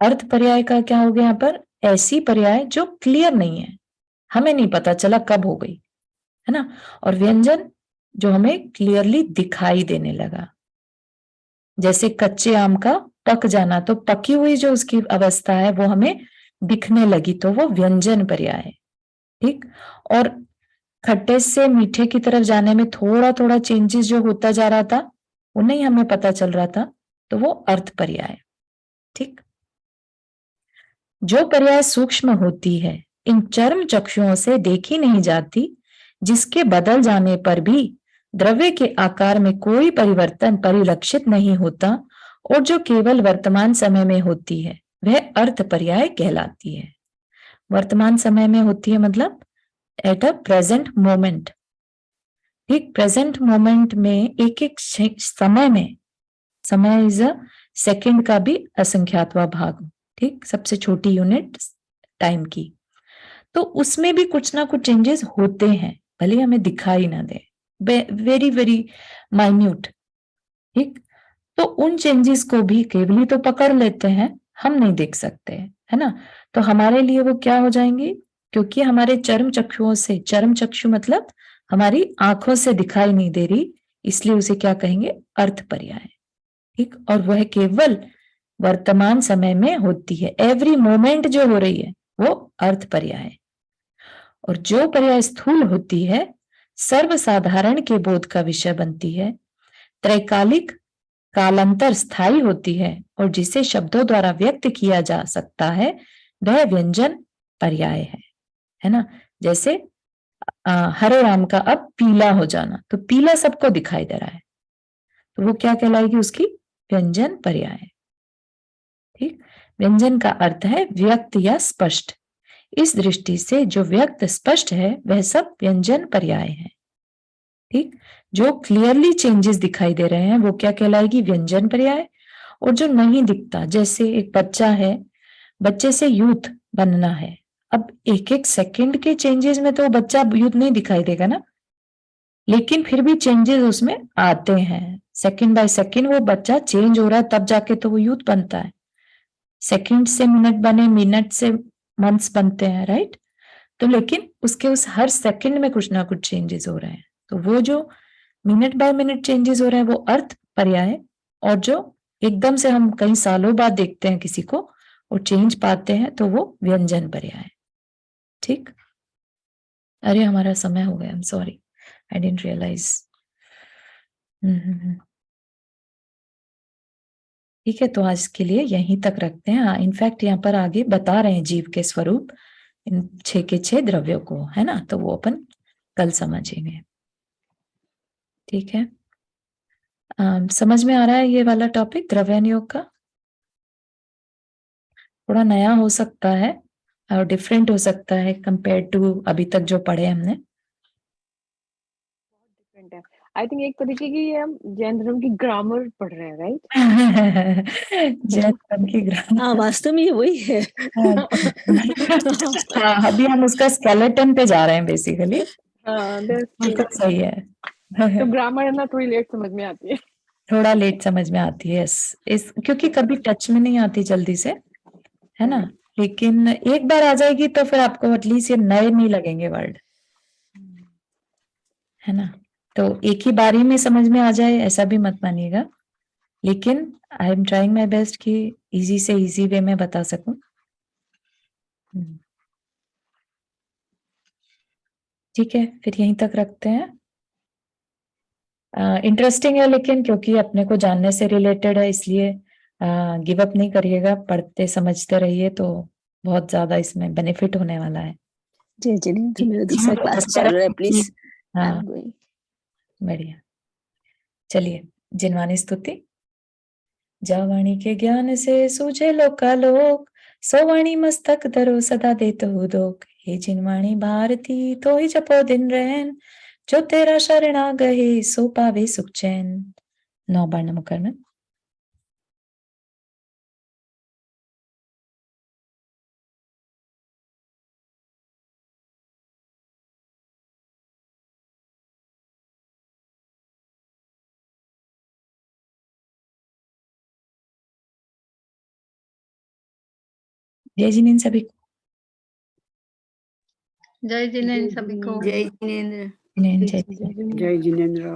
[SPEAKER 1] अर्थ पर्याय का क्या हो गया यहाँ पर? ऐसी पर्याय जो क्लियर नहीं है, हमें नहीं पता चला कब हो गई, है ना। और व्यंजन जो हमें क्लियरली दिखाई देने लगा। जैसे कच्चे आम का पक जाना, तो पकी हुई जो उसकी अवस्था है वो हमें दिखने लगी, तो वो व्यंजन पर्याय है, ठीक। और खट्टे से मीठे की तरफ जाने में थोड़ा थोड़ा चेंजेस जो होता जा रहा था वो नहीं हमें पता चल रहा था, तो वो अर्थ पर्याय, ठीक। जो पर्याय सूक्ष्म होती है, इन चर्म चक्षुओं से देखी नहीं जाती, जिसके बदल जाने पर भी द्रव्य के आकार में कोई परिवर्तन परिलक्षित नहीं होता और जो केवल वर्तमान समय में होती है, वह अर्थ पर्याय कहलाती है। वर्तमान समय में होती है मतलब एट अ प्रेजेंट मोमेंट, ठीक। प्रेजेंट मोमेंट में एक एक समय में, समय इज अ सेकंड का भी असंख्यातवां भाग, ठीक, सबसे छोटी यूनिट टाइम की। तो उसमें भी कुछ ना कुछ चेंजेस होते हैं, भले हमें दिखाई ना दे, वेरी वेरी माइन्यूट, ठीक। तो उन चेंजेस को भी केवली तो पकड़ लेते हैं, हम नहीं देख सकते, है ना। तो हमारे लिए वो क्या हो जाएंगे? क्योंकि हमारे चर्म चक्षुओं से, चर्म चक्षु मतलब हमारी आंखों से दिखाई नहीं दे रही, इसलिए उसे क्या कहेंगे? अर्थ पर्याय, ठीक। और वह केवल वर्तमान समय में होती है, एवरी मोमेंट जो हो रही है वो अर्थ पर्याय है। और जो पर्याय स्थूल होती है, सर्वसाधारण के बोध का विषय बनती है, त्रैकालिक कालांतर स्थायी होती है और जिसे शब्दों द्वारा व्यक्त किया जा सकता है, वह व्यंजन पर्याय है ना। जैसे हरे आम का अब पीला हो जाना, तो पीला सबको दिखाई दे रहा है, तो वो क्या कहलाएगी? उसकी व्यंजन पर्याय, ठीक। व्यंजन का अर्थ है व्यक्त या स्पष्ट। इस दृष्टि से जो व्यक्त स्पष्ट है वह सब व्यंजन पर्याय है, ठीक। जो क्लियरली चेंजेस दिखाई दे रहे हैं वो क्या कहलाएगी? व्यंजन पर्याय। और जो नहीं दिखता, जैसे एक बच्चा है, बच्चे से यूथ बनना है, अब एक एक सेकंड के चेंजेस में तो वो बच्चा यूथ नहीं दिखाई देगा ना, लेकिन फिर भी चेंजेस उसमें आते हैं, सेकंड बाय सेकंड वो बच्चा चेंज हो रहा है, तब जाके तो वो यूथ बनता है। सेकंड से मिनट बने, मिनट से मंथ्स बनते हैं, राइट? तो लेकिन उसके उस हर सेकंड में कुछ ना कुछ चेंजेस हो रहे हैं। तो वो जो मिनट बाय मिनट चेंजेस हो रहे हैं वो अर्थ पर्याय, और जो एकदम से हम कई सालों बाद देखते हैं किसी को और चेंज पाते हैं तो वो व्यंजन पर्याय। ठीक? अरे हमारा समय हो गया, I am sorry, I didn't realise. ठीक है, तो आज के लिए यहीं तक रखते हैं। हाँ, इनफैक्ट यहाँ पर आगे बता रहे हैं जीव के स्वरूप इन 6 के 6 द्रव्यों को, है ना? तो वो अपन कल समझेंगे। ठीक है, समझ में आ रहा है ये वाला टॉपिक द्रव्यान योग का? थोड़ा नया हो सकता है और डिफरेंट हो सकता है कंपेयर टू अभी तक जो पढ़े हमने।
[SPEAKER 4] डिफरेंट है। आई थिंक एक तरीके की ये हम जैन धर्म की ग्रामर पढ़ रहे हैं, राइट?
[SPEAKER 1] जैन धर्म की ग्रामर।
[SPEAKER 2] हाँ, वास्तव में ये वही है।
[SPEAKER 1] हाँ, अभी हम उसका स्केलेटन पे जा रहे हैं बेसिकली।
[SPEAKER 4] हाँ, that's true.
[SPEAKER 1] बिल्कुल सही है।
[SPEAKER 4] तो ग्रामर है ना, थोड़ी लेट समझ में आती है।
[SPEAKER 1] थोड़ा लेट समझ में आती है इस क्योंकि कभी टच में नहीं आती जल्दी से, है ना? लेकिन एक बार आ जाएगी तो फिर आपको एटलीस्ट ये नए नहीं लगेंगे वर्ड, है ना? तो एक ही बारी में समझ में आ जाए ऐसा भी मत मानिएगा, लेकिन I am trying my best कि इजी से इजी वे में बता सकूं। ठीक है, फिर यहीं तक रखते हैं। इंटरेस्टिंग है लेकिन क्योंकि अपने को जानने से रिलेटेड है, इसलिए गिव अप नहीं करिएगा, पढ़ते समझते रहिए तो बहुत ज्यादा इसमें बेनिफिट होने वाला है।
[SPEAKER 2] जय जिनेंद्र, मेरा दूसरा क्लास चल रहा है, प्लीज।
[SPEAKER 1] हाँ, बढ़िया। चलिए, जिनवानी स्तुति। जा वाणी के ज्ञान से सूझे लोकालोक, सो वाणी मस्तक धरो सदा देतो उदोक। हे जिनवाणी भारती तो ही जपो दिन रैन, जो तेरा शरणा गहे सो पावे सुख चैन। 9 बार नमो करना। जय जिनेंद्र सभी को।
[SPEAKER 3] जय जिनेंद्र सभी को।
[SPEAKER 5] जय जिनेंद्र।
[SPEAKER 1] जिनेंद्र जय
[SPEAKER 4] जय
[SPEAKER 1] जिनेंद्र।
[SPEAKER 4] जिनेंद्र।
[SPEAKER 5] जय जिनेंद्र।